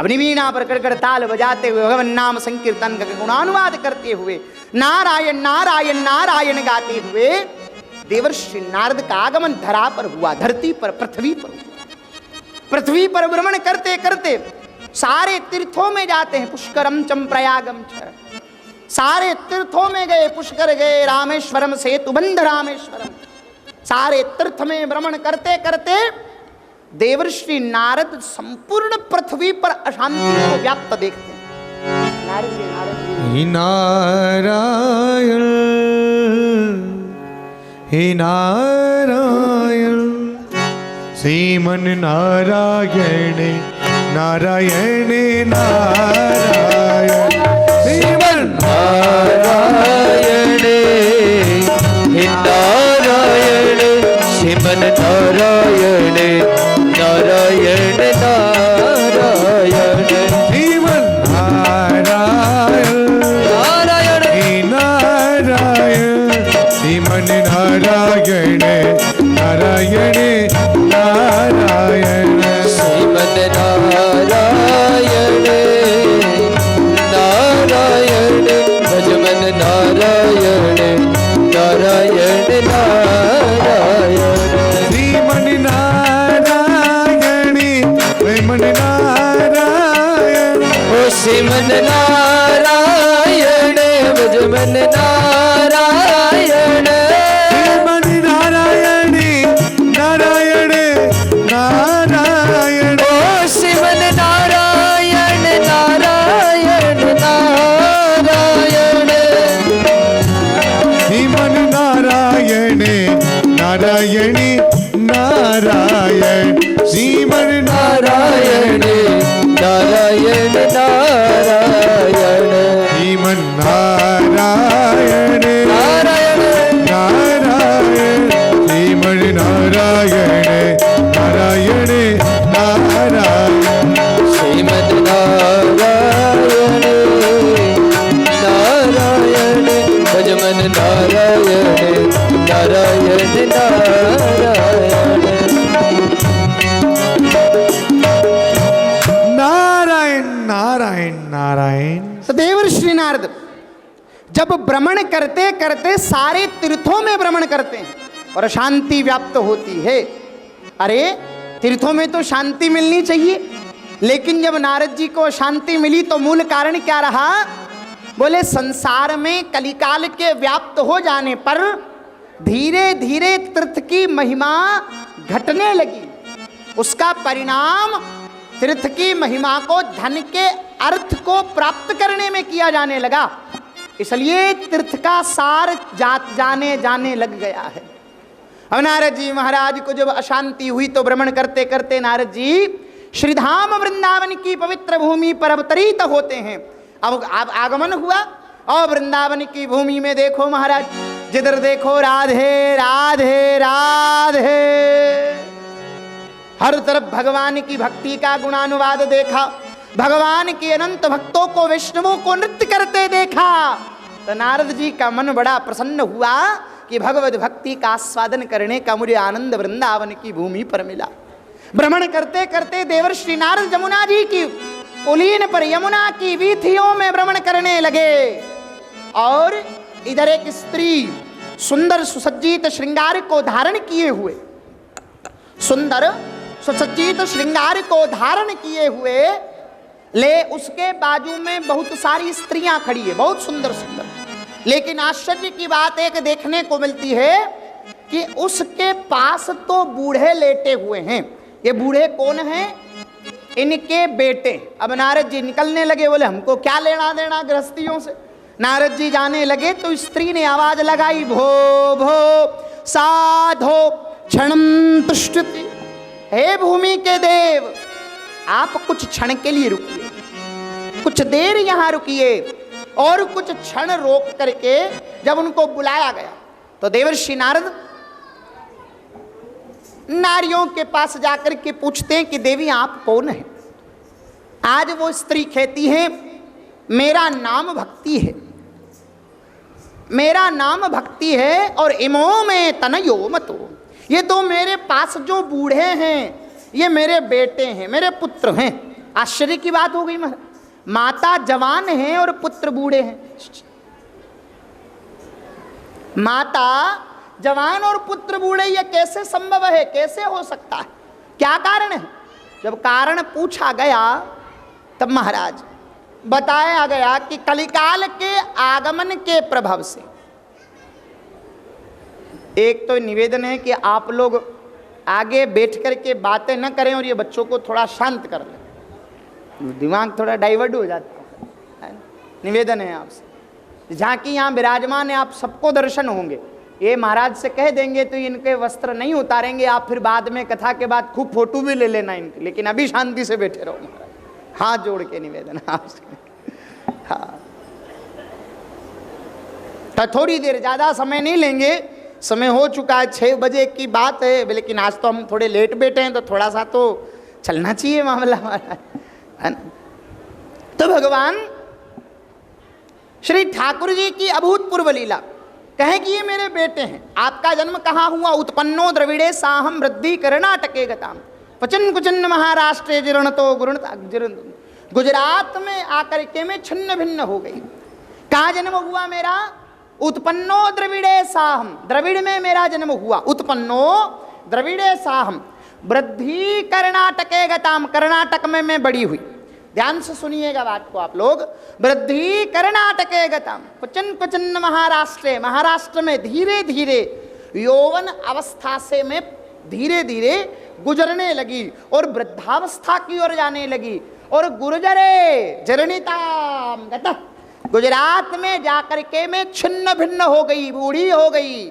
अपनी वीणा पर कर ताल बजाते हुए भगवान नाम संकीर्तन का गुणानुवाद करते हुए, नारायण नारायण नारायण गाते हुए देवर्षि नारद का आगमन धरा पर हुआ, धरती पर, पृथ्वी पर हुआ। पृथ्वी पर भ्रमण करते करते सारे तीर्थों में जाते हैं, पुष्करम चम प्रयागम छ, सारे तीर्थों में गए, पुष्कर गए, रामेश्वरम सेतुबंध रामेश्वरम, सारे तीर्थ में भ्रमण करते करते देवर्षि नारद संपूर्ण पृथ्वी पर अशांति को व्याप्त देखते हैं। नारद जी हे नारायण, हे नारायण, श्रीमन नारायण नारायण नारायण श्रीमन नारायण हे नारायण श्रीमन नारायण नारायण नारायण श्रीमन नारायण नारायण हे नारायण श्रीमन नारायण नारायण नारायण श्रीमन नारायण नारायण भजमन नारायण नारायण नारायण श्रीमन नारायण श्रीमन नारायण ओ श्रीमन नारायण भजमन नारायण श्रीमन नारायण नारायण नारायण ओ श्रीमन नारायण नारायण नारायण श्रीमन नारायण नारायण नारायण श्रीमन नारायण नारायण नारायण श्रीमन नारायण नारायण नारायण श्रीमन नारायण नारायण नारायण श्रीमन नारायण नारायण भजमन नारायण नारायण नारायण नारायण नारायण नारायण। तो देवर्षि नारद जब भ्रमण करते करते सारे तीर्थों में भ्रमण करते हैं और शांति व्याप्त होती है। अरे तीर्थों में तो शांति मिलनी चाहिए, लेकिन जब नारद जी को शांति मिली तो मूल कारण क्या रहा? बोले संसार में कलिकाल के व्याप्त हो जाने पर धीरे धीरे तीर्थ की महिमा घटने लगी। उसका परिणाम तीर्थ की महिमा को धन के अर्थ को प्राप्त करने में किया जाने लगा, इसलिए तीर्थ का सार जाने लग गया है। अब नारद जी महाराज को जब अशांति हुई तो भ्रमण करते करते नारद जी श्रीधाम वृंदावन की पवित्र भूमि पर अवतरित होते हैं। अब आगमन हुआ और वृंदावन की भूमि में देखो महाराज, जिधर देखो राधे राधे राधे, हर तरफ भगवान की भक्ति का गुणानुवाद देखा, भगवान के अनंत भक्तों को वैष्णवों को नृत्य करते देखा। तो नारद जी का मन बड़ा प्रसन्न हुआ कि भगवत भक्ति का आस्वादन करने का मुझे आनंद वृंदावन की भूमि पर मिला। भ्रमण करते करते देवर्षि नारद जमुना जी की कुलीन पर यमुना की वीथियों में भ्रमण करने लगे और इधर एक स्त्री सुंदर सुसज्जित श्रृंगार को धारण किए हुए, सुंदर सुसज्जित श्रृंगार को धारण किए हुए ले उसके बाजू में बहुत सारी स्त्रियां खड़ी है, बहुत सुंदर सुंदर। लेकिन आश्चर्य की बात एक देखने को मिलती है कि उसके पास तो बूढ़े लेटे हुए हैं। ये बूढ़े कौन हैं? इनके बेटे। अब नारद जी निकलने लगे, बोले हमको क्या लेना देना गृहस्थियों से। नारद जी जाने लगे तो स्त्री ने आवाज लगाई, भो भो साधो क्षणम तुष्टति। हे भूमि के देव, आप कुछ क्षण के लिए रुकिए, कुछ देर यहां रुकिए। और कुछ क्षण रोक करके जब उनको बुलाया गया तो देवर्षि नारद नारियों के पास जाकर के पूछते हैं कि देवी आप कौन हैं? आज वो स्त्री कहती है मेरा नाम भक्ति है, मेरा नाम भक्ति है और इमो में तनयो मतो। ये तो मेरे पास जो बूढ़े हैं ये मेरे बेटे हैं, मेरे पुत्र हैं। आश्चर्य की बात हो गई महाराज, माता जवान है और पुत्र बूढ़े हैं। माता जवान और पुत्र बूढ़े, ये कैसे संभव है, कैसे हो सकता है, क्या कारण है? जब कारण पूछा गया तब महाराज बताया गया कि कलिकाल के आगमन के प्रभाव से। एक तो निवेदन है कि आप लोग आगे बैठ कर के बातें न करें और ये बच्चों को थोड़ा शांत कर लें, दिमाग थोड़ा डाइवर्ट हो जाता है। निवेदन है आपसे, झांकी यहाँ विराजमान है, आप सबको दर्शन होंगे, ये महाराज से कह देंगे तो इनके वस्त्र नहीं उतारेंगे, आप फिर बाद में कथा के बाद खूब फोटो भी ले लेना इनकी, लेकिन अभी शांति से बैठे रहो महाराज, हाथ जोड़ के निवेदन आपसे। हाँ, तो थोड़ी देर, ज्यादा समय नहीं लेंगे, समय हो चुका है, 6 बजे की बात है, लेकिन आज तो हम थोड़े लेट बैठे हैं तो थोड़ा सा तो चलना चाहिए मामला हमारा, है ना। तो भगवान श्री ठाकुर जी की अभूतपूर्व लीला कहें कि ये मेरे बेटे हैं। आपका जन्म कहाँ हुआ? उत्पन्नो द्रविड़े साहम वृद्धि कर्नाटके गताम पचन कुचन महाराष्ट्र जीर्ण तो गुजरात में आकर के मैं छिन्न भिन्न हो गई। कहाँ जन्म हुआ मेरा? उत्पन्नो द्रविड़े साहम, द्रविड़ में मेरा जन्म हुआ। उत्पन्नो द्रविड़े साहम वृद्धि कर्नाटके गताम, कर्नाटक में मैं बड़ी हुई। ध्यान से सुनिएगा बात को आप लोग। वृद्धि कर्नाटके गताम कुचन कुचन महाराष्ट्र, महाराष्ट्र में धीरे धीरे यौवन अवस्था से मैं धीरे धीरे गुजरने लगी और वृद्धावस्था की ओर जाने लगी। और गुर्जरे जरणिताम गता, गुजरात में जाकर के मैं छिन्न भिन्न हो गई, बूढ़ी हो गई।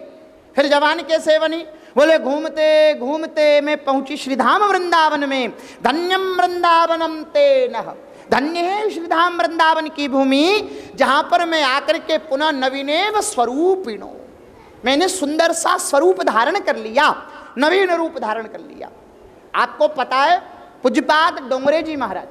फिर जवान कैसे बनी? बोले घूमते घूमते मैं पहुंची श्रीधाम वृंदावन में। धन्यम वृंदावनम तेनः, धन्य है श्रीधाम वृंदावन की भूमि जहां पर मैं आकर के पुनः नवीनेव स्वरूपिणो, मैंने सुंदर सा स्वरूप धारण कर लिया, नवीन रूप धारण कर लिया। आपको पता है पूज्यपाद डोंगरे जी महाराज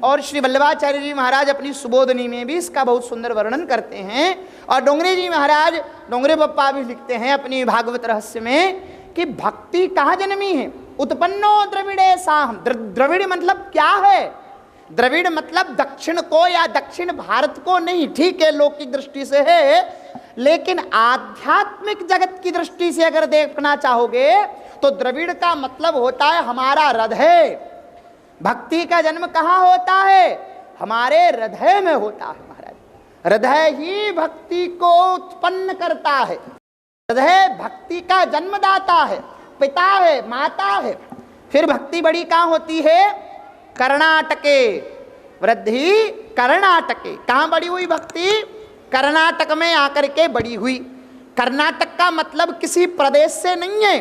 और श्री वल्लभाचार्य जी महाराज अपनी सुबोधनी में भी इसका बहुत सुंदर वर्णन करते हैं। और डोंगरे जी महाराज, डोंगरे बप्पा भी लिखते हैं अपनी भागवत रहस्य में कि भक्ति कहाँ जन्मी है? उत्पन्नो द्रविड़े साहम। द्रविड़ मतलब क्या है? द्रविड़ मतलब दक्षिण को या दक्षिण भारत को नहीं, ठीक है लौकिक दृष्टि से है, लेकिन आध्यात्मिक जगत की दृष्टि से अगर देखना चाहोगे तो द्रविड़ का मतलब होता है हमारा हृदय। भक्ति का जन्म कहाँ होता है? हमारे हृदय में होता है महाराज। हृदय ही भक्ति को उत्पन्न करता है, हृदय भक्ति का जन्मदाता है, पिता है, माता है। फिर भक्ति बड़ी कहाँ होती है? कर्नाटके। वृद्धि कर्नाटके, कहाँ बड़ी हुई भक्ति? कर्नाटक में आकर के बड़ी हुई। कर्नाटक का मतलब किसी प्रदेश से नहीं है,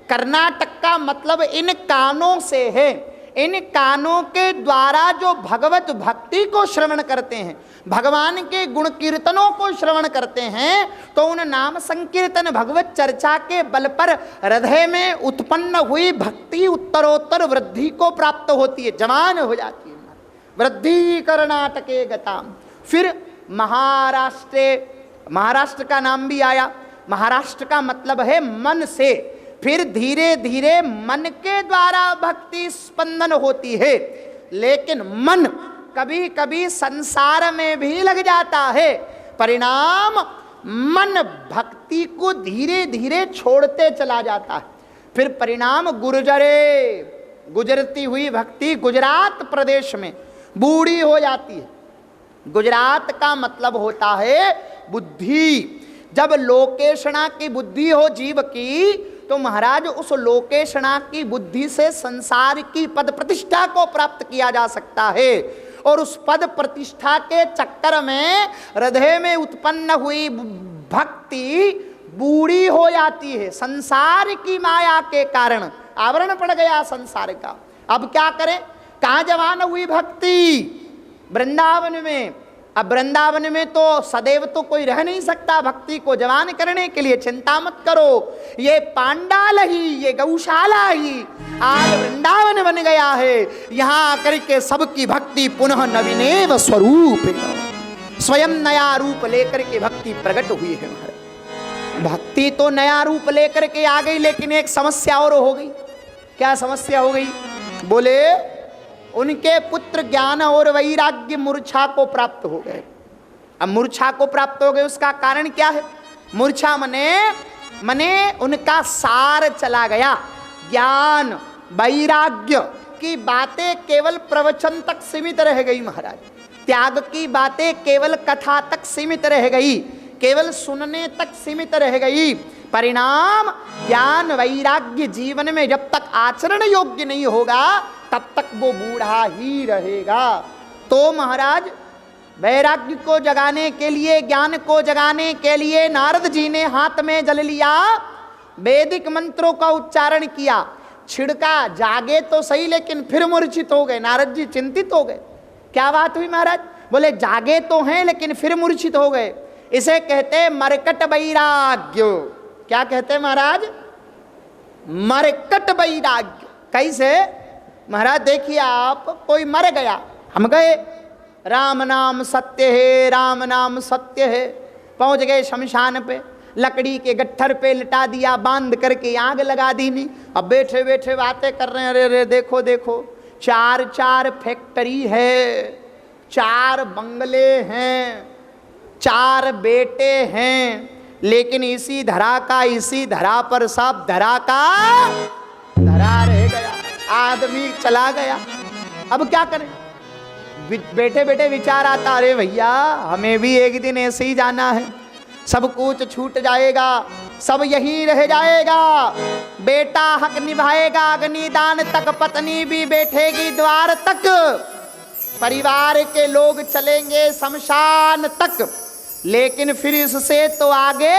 कर्नाटक का मतलब इन कानों से है। इन कानों के द्वारा जो भगवत भक्ति को श्रवण करते हैं, भगवान के गुण कीर्तनों को श्रवण करते हैं, तो उन नाम संकीर्तन भगवत चर्चा के बल पर हृदय में उत्पन्न हुई भक्ति उत्तरोत्तर वृद्धि को प्राप्त होती है, जवान हो जाती है। वृद्धि कर्नाटके गताम। फिर महाराष्ट्र, महाराष्ट्र का नाम भी आया। महाराष्ट्र का मतलब है मन से। फिर धीरे धीरे मन के द्वारा भक्ति स्पंदन होती है, लेकिन मन कभी कभी संसार में भी लग जाता है। परिणाम मन भक्ति को धीरे धीरे छोड़ते चला जाता है। फिर परिणाम गुर्जरे, गुजरती हुई भक्ति गुजरात प्रदेश में बूढ़ी हो जाती है। गुजरात का मतलब होता है बुद्धि। जब लोकेशणा की बुद्धि हो जीव की, तो महाराज उस लोकेशणा की बुद्धि से संसार की पद प्रतिष्ठा को प्राप्त किया जा सकता है। और उस पद प्रतिष्ठा के चक्कर में हृदय में उत्पन्न हुई भक्ति बूढ़ी हो जाती है। संसार की माया के कारण आवरण पड़ गया संसार का। अब क्या करें? कहाँ जवान हुई भक्ति? वृंदावन में। अब वृंदावन में तो सदैव तो कोई रह नहीं सकता भक्ति को जवान करने के लिए। चिंता मत करो, ये पांडाल ही, ये गौशाला ही आज वृंदावन बन गया है। यहाँ आकर के सबकी भक्ति पुनः नवीनेव स्वरूप, स्वयं नया रूप लेकर के भक्ति प्रकट हुई है। भक्ति तो नया रूप लेकर के आ गई, लेकिन एक समस्या और हो गई। क्या समस्या हो गई? बोले उनके पुत्र ज्ञान और वैराग्य मूर्छा को प्राप्त हो गए। अब मूर्छा को प्राप्त हो गए, उसका कारण क्या है? मूर्छा मने उनका सार चला गया। ज्ञान वैराग्य की बातें केवल प्रवचन तक सीमित रह गई महाराज। त्याग की बातें केवल कथा तक सीमित रह गई, केवल सुनने तक सीमित रह गई। परिणाम ज्ञान वैराग्य जीवन में जब तक आचरण योग्य नहीं होगा, तब तक वो बूढ़ा ही रहेगा। तो महाराज वैराग्य को जगाने के लिए, ज्ञान को जगाने के लिए नारद जी ने हाथ में जल लिया, वैदिक मंत्रों का उच्चारण किया, छिड़का, जागे तो सही लेकिन फिर मूर्छित हो गए। नारद जी चिंतित हो गए, क्या बात हुई महाराज? बोले जागे तो हैं लेकिन फिर मूर्छित हो गए। इसे कहते हैं मरकट वैराग्य। क्या कहते हैं महाराज? मरकट वैराग्य। कैसे महाराज? देखिए आप, कोई मर गया, हम गए, राम नाम सत्य है, राम नाम सत्य है, पहुंच गए शमशान पे, लकड़ी के गट्ठर पे लिटा दिया, बांध करके आग लगा दी। नहीं, अब बैठे बैठे बातें कर रहे हैं, अरे अरे देखो देखो, 4 फैक्ट्री है, 4 बंगले हैं, 4 बेटे हैं, लेकिन इसी धरा का, इसी धरा पर सब धरा का धरा रह गया, आदमी चला गया। अब क्या करें? बैठे बैठे विचार आता, अरे भैया हमें भी एक दिन ऐसे ही जाना है, सब कुछ छूट जाएगा, सब यहीं रह जाएगा, बेटा हक निभाएगा अग्निदान तक, पत्नी भी बैठेगी द्वार तक, परिवार के लोग चलेंगे शमशान तक, लेकिन फिर इससे तो आगे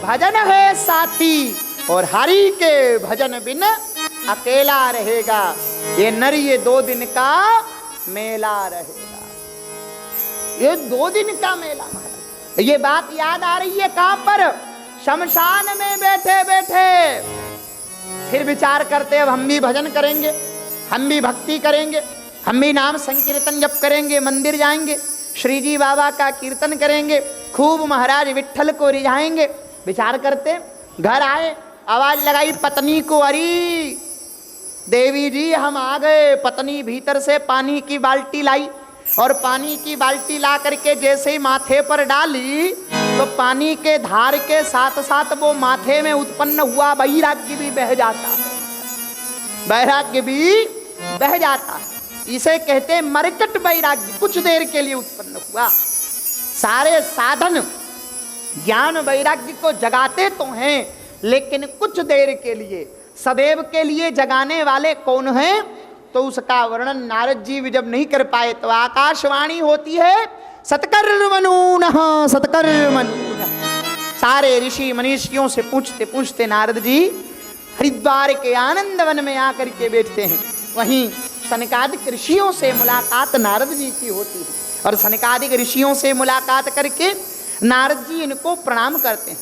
भजन है साथी, और हरि के भजन बिन अकेला रहेगा। ये नर ये 2 दिन का मेला रहेगा, ये 2 दिन का मेला। ये बात याद आ रही है कहां पर? शमशान में बैठे बैठे फिर विचार करते, अब हम भी भजन करेंगे, हम भी भक्ति करेंगे, हम भी नाम संकीर्तन जप करेंगे, मंदिर जाएंगे, श्री जी बाबा का कीर्तन करेंगे, खूब महाराज विट्ठल को रिझाएंगे। विचार करते घर आए, आवाज लगाई पत्नी को, अरे देवी जी हम आ गए। पत्नी भीतर से पानी की बाल्टी लाई, और पानी की बाल्टी ला करके जैसे ही माथे पर डाली तो पानी के धार के साथ साथ वो माथे में उत्पन्न हुआ वैराग्य भी बह जाता है, वैराग्य भी बह जाता है। इसे कहते हैं मरकट वैराग्य, कुछ देर के लिए उत्पन्न हुआ। सारे साधन ज्ञान वैराग्य को जगाते तो हैं, लेकिन कुछ देर के लिए, सदैव के लिए जगाने वाले कौन हैं? तो उसका वर्णन नारद जी भी जब नहीं कर पाए तो आकाशवाणी होती है, सत्कर्मणूनः सत्कर्मणूनः। सारे ऋषि मनीषियों से पूछते पूछते नारद जी हरिद्वार के आनंद वन में आकर के बैठते हैं। वहीं सनकादिक ऋषियों से मुलाकात नारद जी की होती है, और सनकादिक ऋषियों से मुलाकात करके नारद जी इनको प्रणाम करते हैं।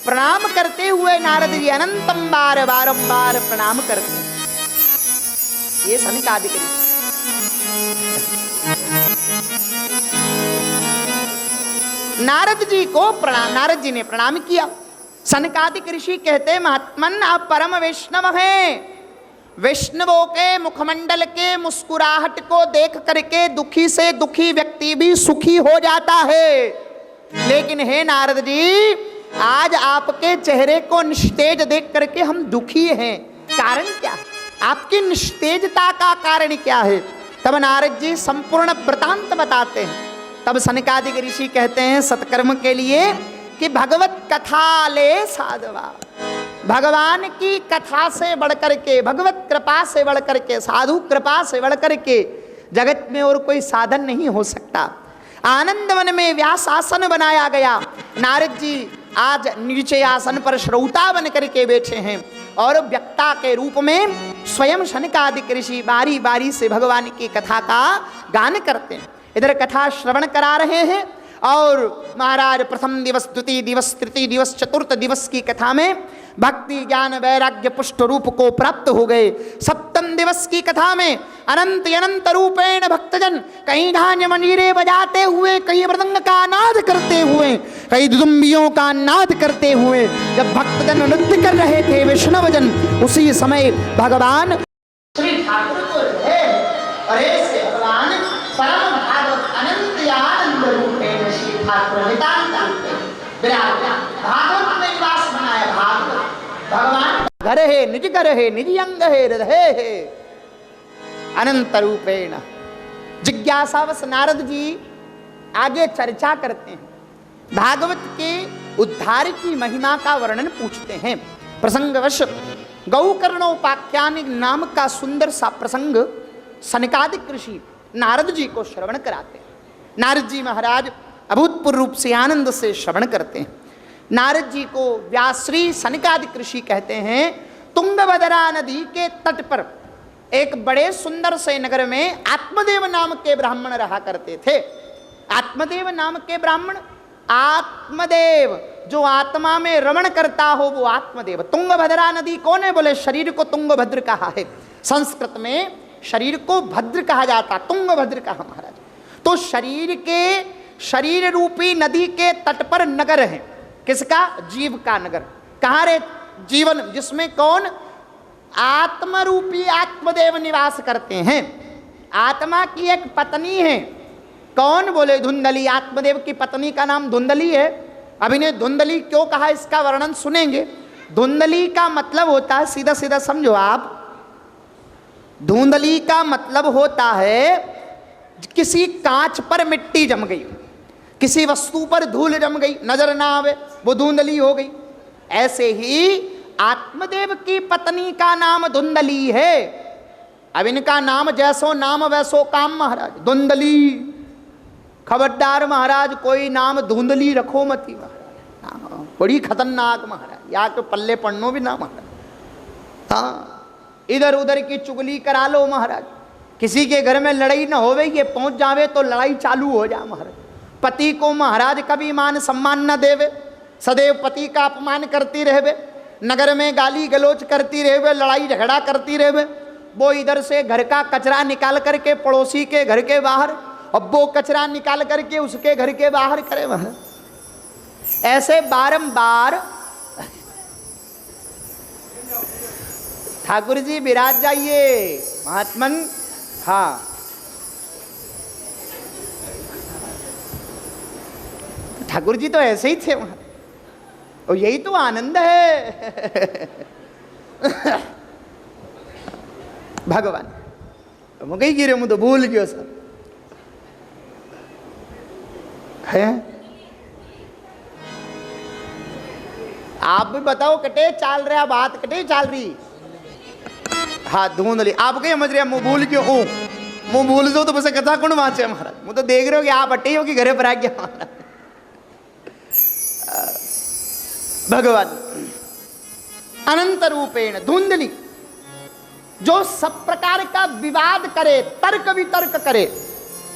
प्रणाम करते हुए नारद जी अनंतम बार बारंबार प्रणाम करते हैं। ये सनकादिक ऋषि। नारद जी को प्रणाम, नारद जी ने प्रणाम किया। सनकादिक ऋषि कहते, महात्मन आप परम वैष्णव हैं, वैष्णवों के मुखमंडल के मुस्कुराहट को देख करके दुखी से दुखी व्यक्ति भी सुखी हो जाता है। लेकिन हे नारद जी, आज आपके चेहरे को निस्तेज देख करके हम दुखी हैं, कारण क्या है? आपकी निस्तेजता का कारण क्या है? तब नारद जी संपूर्ण वृतांत बताते हैं। तब सनकादिक ऋषि कहते हैं, सत्कर्म के लिए कि भगवत कथा ले साधवा, भगवान की कथा से बढ़कर के, भगवत कृपा से बढ़कर के, साधु कृपा से बढ़कर के जगत में और कोई साधन नहीं हो सकता। आनंद वन में व्यास आसन बनाया गया, नारद जी आज नीचे आसन पर श्रोता बन करके बैठे हैं, और वक्ता के रूप में स्वयं सनकादिक ऋषि बारी बारी से भगवान की कथा का गान करते हैं। इधर कथा श्रवण करा रहे हैं, और महाराज प्रथम दिवस, द्वितीय दिवस, तृतीय दिवस, चतुर्थ दिवस की कथा में भक्ति ज्ञान वैराग्य पुष्ट रूप को प्राप्त हो गए। सप्तम दिवस की कथा में अनंत अनंत रूपेण भक्तजन कहीं धान्य मंजीरे बजाते हुए, कहीं मृदंग का नाद करते हुए, कहीं दुदुम्बियों का नाद करते हुए जब भक्तजन नृत्य कर रहे थे वैष्णवजन, उसी समय भगवान श्री ठाकुर को है, और ऐसे भगवान परम भागवत अनंत आनंद रूपेण श्री ठाकुर नितांत भागवत में निवास बनाया। भागवत भगवान घर है, निज घर है, निज अंग है, हृदय है, अनंत रूपेण। जिज्ञासावश नारद जी आगे चर्चा करते हैं, भागवत के उद्धार की महिमा का वर्णन पूछते हैं। प्रसंगवश गौकर्णोपाख्यान नाम का सुंदर सा प्रसंग सनकादिक ऋषि नारद जी को श्रवण कराते हैं। नारद जी महाराज अभूतपूर्व रूप से आनंद से श्रवण करते हैं। नारद जी को व्यासश्री सनकादिक ऋषि कहते हैं। तुंगभद्रा नदी के तट पर एक बड़े सुंदर से नगर में आत्मदेव नाम के ब्राह्मण रहा करते थे। आत्मदेव नाम के ब्राह्मण, आत्मदेव जो आत्मा में रमण करता हो वो आत्मदेव। तुंगभद्रा नदी कौन है? बोले शरीर को तुंगभद्र कहा है। संस्कृत में शरीर को भद्र कहा जाता, तुंगभद्र कहा महाराज। तो शरीर रूपी नदी के तट पर नगर है। किसका? जीव का नगर। कहाँ रे? जीवन, जिसमें कौन? आत्मरूपी आत्मदेव निवास करते हैं। आत्मा की एक पत्नी है। कौन? बोले धुंधली। आत्मदेव की पत्नी का नाम धुंधली है। अब इन्हें धुंधली क्यों कहा इसका वर्णन सुनेंगे। धुंधली का मतलब होता है, सीधा सीधा समझो आप, धुंधली का मतलब होता है किसी कांच पर मिट्टी जम गई, किसी वस्तु पर धूल जम गई, नजर ना आवे, वो धुंधली हो गई। ऐसे ही आत्मदेव की पत्नी का नाम धुंधली है। अब इनका नाम जैसो नाम वैसो काम महाराज। धुंधली, खबरदार महाराज, कोई नाम धुंधली रखो मती महाराज, बड़ी खतरनाक महाराज, या तो पल्ले पढ़नो भी ना महाराज। हाँ, इधर उधर की चुगली करा लो महाराज, किसी के घर में लड़ाई ना होवे, ये पहुंच जावे तो लड़ाई चालू हो जाए महाराज। पति को महाराज कभी मान सम्मान न देवे, सदैव पति का अपमान करती रहवे, नगर में गाली गलोच करती रहवे, लड़ाई झगड़ा करती रहवे। वो इधर से घर का कचरा निकाल करके पड़ोसी के घर के बाहर, अब वो कचरा निकाल करके उसके घर के बाहर करे महाराज। ऐसे बारंबार ठाकुर जी विराज जाइए महात्मन। हाँ, ठाकुर जी तो ऐसे ही थे वहां, और यही तो आनंद है। भगवान मुझे ही गिरे, मुझे तो भूल गयो सब है। आप भी बताओ, कटे चाल रहा बात, कटे चाल रही। हाँ, धुंधली आप कहीं समझ रहे, मुँह भूल क्यों हूँ, मुँह भूल दो तो बस कथा कौन वाचे महाराज। मुझे तो देख रहे हो कि आप अट्टे हो कि घरे पर आ गया महाराज। भगवान अनंत रूपेण धुंधली, जो सब प्रकार का विवाद करे, तर्क वितर्क करे,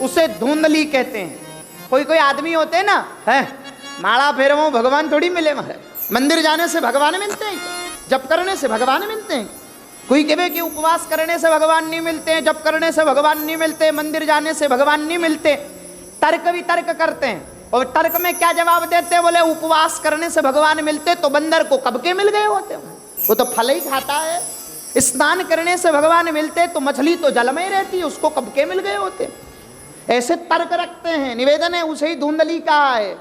उसे धुंधली कहते हैं। कोई कोई आदमी होते हैं ना, है माला फेरवो भगवान थोड़ी मिले महाराज। मंदिर जाने से भगवान मिलते हैं, जप करने से भगवान मिलते हैं। कोई कहे कि उपवास करने से भगवान नहीं मिलते हैं, जप करने से भगवान नहीं मिलते, मंदिर जाने से भगवान नहीं मिलते। तर्क वितर्क करते हैं, और तर्क में क्या जवाब देते हैं? बोले उपवास करने से भगवान मिलते तो बंदर को कब के मिल गए होते, वो तो फल ही खाता है। स्नान करने से भगवान मिलते तो मछली तो जल में ही रहती, उसको कब के मिल गए होते। ऐसे तर्क रखते हैं। निवेदन है उसे ही धुंधली कहा है,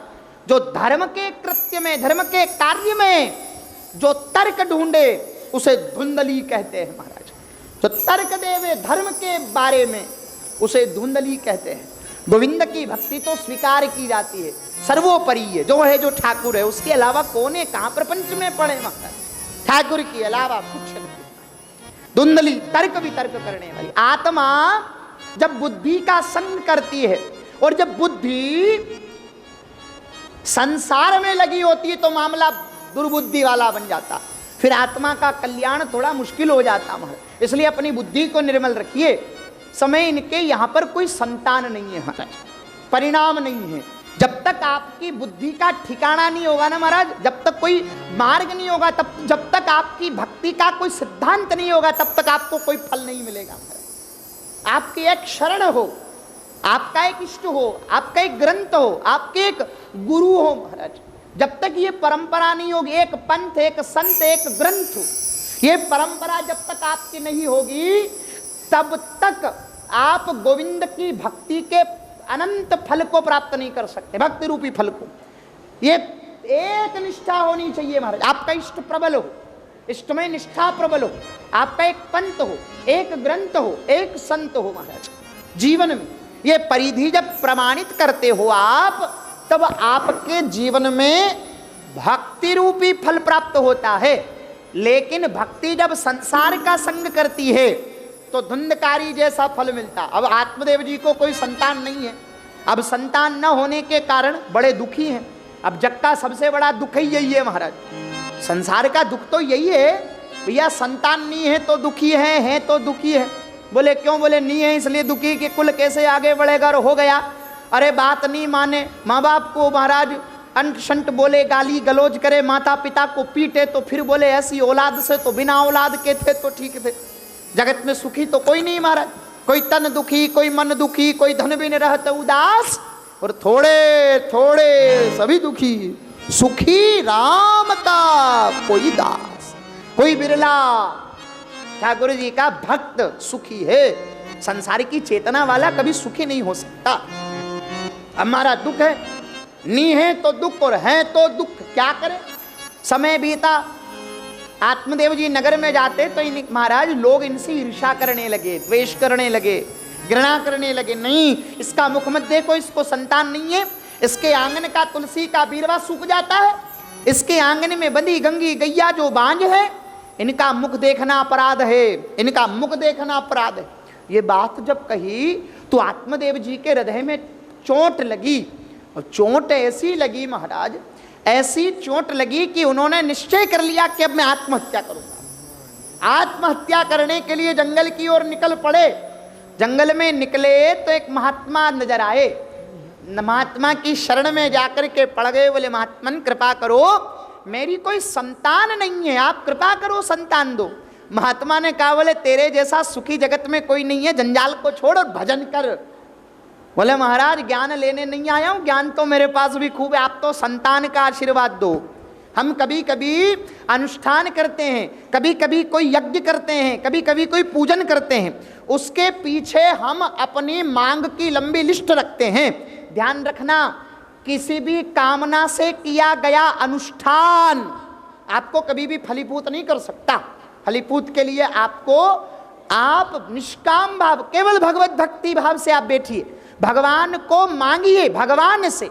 जो धर्म के कृत्य में, धर्म के कार्य में जो तर्क ढूंढे उसे धुंधली कहते हैं महाराज। जो तर्क देवे धर्म के बारे में उसे धुंधली कहते हैं। गोविंद की भक्ति तो स्वीकार की जाती है, सर्वोपरि है, जो है जो ठाकुर है, उसके अलावा कौन है, कहां प्रपंच में पड़े महाराज। ठाकुर के अलावा कुछ नहीं। धुंधली तर्क वितर्क करने वाली आत्मा जब बुद्धि का संग करती है, और जब बुद्धि संसार में लगी होती है तो मामला दुर्बुद्धि वाला बन जाता, फिर आत्मा का कल्याण थोड़ा मुश्किल हो जाता महाराज। इसलिए अपनी बुद्धि को निर्मल रखिए। समय इनके यहाँ पर कोई संतान नहीं है महाराज, परिणाम नहीं है। जब तक आपकी बुद्धि का ठिकाना नहीं होगा ना महाराज, जब तक कोई मार्ग नहीं होगा, तब जब तक आपकी भक्ति का कोई सिद्धांत नहीं होगा, तब तक आपको कोई फल नहीं मिलेगा महाराज। आपकी एक शरण हो, आपका एक इष्ट हो, आपका एक ग्रंथ हो, आपके एक गुरु हो महाराज। जब तक ये परंपरा नहीं होगी, एक पंथ, एक संत, एक ग्रंथ, ये परंपरा जब तक आपकी नहीं होगी, तब तक आप गोविंद की भक्ति के अनंत फल को प्राप्त नहीं कर सकते, भक्ति रूपी फल को। ये एक निष्ठा होनी चाहिए महाराज। आपका इष्ट प्रबल हो, इष्ट में निष्ठा प्रबल हो, आपका एक पंथ हो, एक ग्रंथ हो, एक संत हो महाराज। जीवन में ये परिधि जब प्रमाणित करते हो आप, तब आपके जीवन में भक्ति रूपी फल प्राप्त होता है। लेकिन भक्ति जब संसार का संग करती है तो धुंधकारी जैसा फल मिलता। अब आत्मदेव जी को कोई संतान नहीं है, अब संतान न होने के कारण बड़े दुखी हैं। अब जग का सबसे बड़ा दुख ही यही है महाराज, संसार का दुख तो यही है भैया, संतान नहीं है तो दुखी है तो दुखी है। बोले क्यों? बोले नहीं है इसलिए दुखी कि कुल कैसे आगे बढ़ेगा, और हो गया। अरे बात नहीं माने, माँ बाप को महाराज अंट शंट बोले, गाली गलौज करे, माता पिता को पीटे, तो फिर बोले ऐसी औलाद से तो बिना औलाद के थे तो ठीक थे। जगत में सुखी तो कोई नहीं महाराज, कोई तन दुखी, कोई मन दुखी, कोई धन बिन रहते उदास, और थोड़े थोड़े सभी दुखी। सुखी राम का कोई दास, कोई बिरला ठाकुर जी का भक्त सुखी है। संसार की चेतना वाला कभी सुखी नहीं हो सकता। हमारा दुख है, नहीं है तो दुख और है तो दुख, क्या करें? समय बीता, आत्मदेव जी नगर में जाते तो इन महाराज लोग इनसे ईर्ष्या करने लगे, द्वेष करने लगे, घृणा करने लगे। नहीं, इसका मुख मत देखो, इसको संतान नहीं है, इसके आंगन का तुलसी का बीरवा सूख जाता है, इसके आंगन में बंधी गंगी गैया जो बांझ है, इनका मुख देखना अपराध है, इनका मुख देखना अपराध है। ये बात जब कही तो आत्मदेव जी के हृदय में चोट लगी, और चोट ऐसी लगी महाराज, ऐसी चोट लगी कि उन्होंने निश्चय कर लिया कि अब मैं आत्महत्या करूंगा। आत्महत्या करने के लिए जंगल की ओर निकल पड़े। जंगल में निकले तो एक महात्मा नजर आए, महात्मा की शरण में जाकर के पड़ गए। बोले महात्मन कृपा करो, मेरी कोई संतान नहीं है, आप कृपा करो संतान दो। महात्मा ने कहा बोले तेरे जैसा सुखी जगत में कोई नहीं है, जंजाल को छोड़ और भजन कर। बोले महाराज ज्ञान लेने नहीं आया हूं, ज्ञान तो मेरे पास भी खूब है, आप तो संतान का आशीर्वाद दो। हम कभी कभी अनुष्ठान करते हैं, कभी कभी कोई यज्ञ करते हैं, कभी कभी कोई पूजन करते हैं, उसके पीछे हम अपनी मांग की लंबी लिस्ट रखते हैं। ध्यान रखना, किसी भी कामना से किया गया अनुष्ठान आपको कभी भी फलीभूत नहीं कर सकता। फलीभूत के लिए आपको, आप निष्काम भाव, केवल भगवत भक्ति भाव से आप बैठिए, भगवान को मांगिए, भगवान से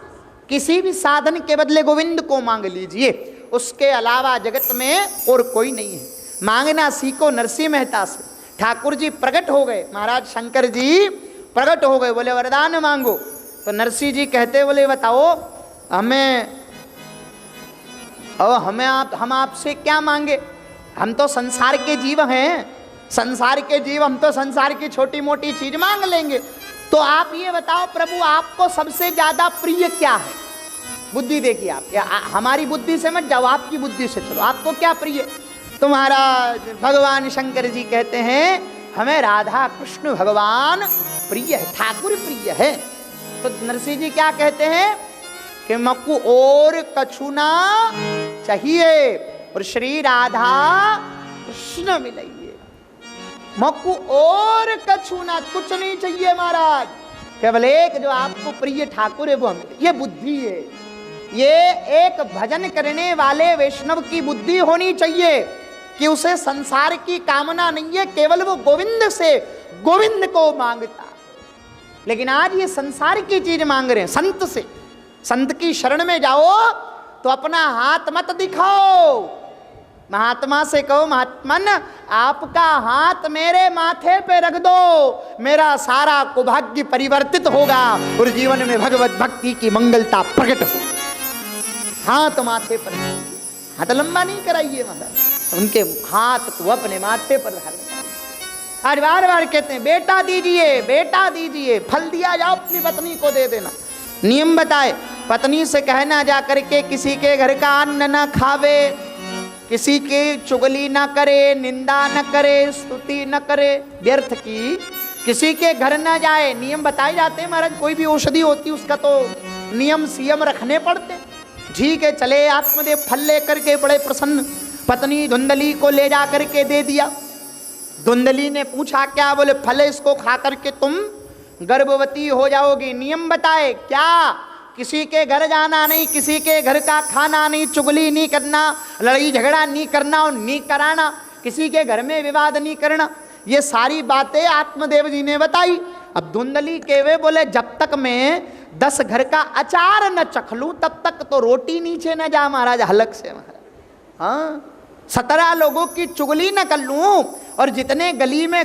किसी भी साधन के बदले गोविंद को मांग लीजिए, उसके अलावा जगत में और कोई नहीं है। मांगना सीखो नरसिंह मेहता से। ठाकुर जी प्रकट हो गए, महाराज शंकर जी प्रकट हो गए, बोले वरदान मांगो। तो नरसिंह जी कहते बोले बताओ हम आपसे क्या मांगे, हम तो संसार के जीव हैं, संसार के जीव, हम तो संसार की छोटी मोटी चीज मांग लेंगे। तो आप ये बताओ प्रभु आपको सबसे ज्यादा प्रिय क्या है? बुद्धि देखिए आप, हमारी बुद्धि से मत जाओ, आपकी बुद्धि से चलो, आपको क्या प्रिय? तो महाराज भगवान शंकर जी कहते हैं हमें राधा कृष्ण भगवान प्रिय है, ठाकुर प्रिय है। तो नरसिंह जी क्या कहते हैं कि मक्कू और कछुना चाहिए और श्री राधा कृष्ण मिलाइए, मक्कू और कछुना कुछ नहीं चाहिए महाराज, केवल एक जो आपको प्रिय ठाकुर है वो हमें। ये बुद्धि है, ये एक भजन करने वाले वैष्णव की बुद्धि होनी चाहिए कि उसे संसार की कामना नहीं है, केवल वो गोविंद से गोविंद को मांगता। लेकिन आज ये संसार की चीज मांग रहे हैं, संत से, संत की शरण में जाओ तो अपना हाथ मत दिखाओ, महात्मा से कहो महात्मन आपका हाथ मेरे माथे पे रख दो, मेरा सारा कुभाग्य परिवर्तित होगा और जीवन में भगवत भक्ति की मंगलता प्रकट हो। हाथ माथे पर, हाथ लंबा नहीं कराइए मतलब, उनके हाथ को अपने माथे पर धारण। आज बार बार कहते हैं बेटा दीजिए, बेटा दीजिए, फल दिया जाओ अपनी पत्नी को दे देना। नियम बताए, पत्नी से कहना जा करके किसी के घर का अन्न न खावे, किसी की चुगली न करे, निंदा न करे, स्तुति न करे, व्यर्थ की किसी के घर न जाए। नियम बताए जाते हैं महाराज, कोई भी औषधि होती उसका तो नियम सियम रखने पड़ते। ठीक है, चले आत्मदेव फल लेकर के बड़े प्रसन्न, पत्नी धुंधली को ले जा करके दे दिया। धुंधली ने पूछा क्या? बोले फल इसको खा करके तुम गर्भवती हो जाओगी। नियम बताए क्या? किसी के घर जाना नहीं, किसी के घर का खाना नहीं, चुगली नहीं करना, लड़ाई झगड़ा नहीं करना और नहीं कराना, किसी के घर में विवाद नहीं करना। ये सारी बातें आत्मदेव जी ने बताई। अब धुंधली के वे बोले जब तक मैं 10 घर का अचार न चख लूं तब तक तो रोटी नीचे न जा महाराज, हलक से महाराज। हाँ, 17 लोगों की चुगली न कर लूं और जितने गली में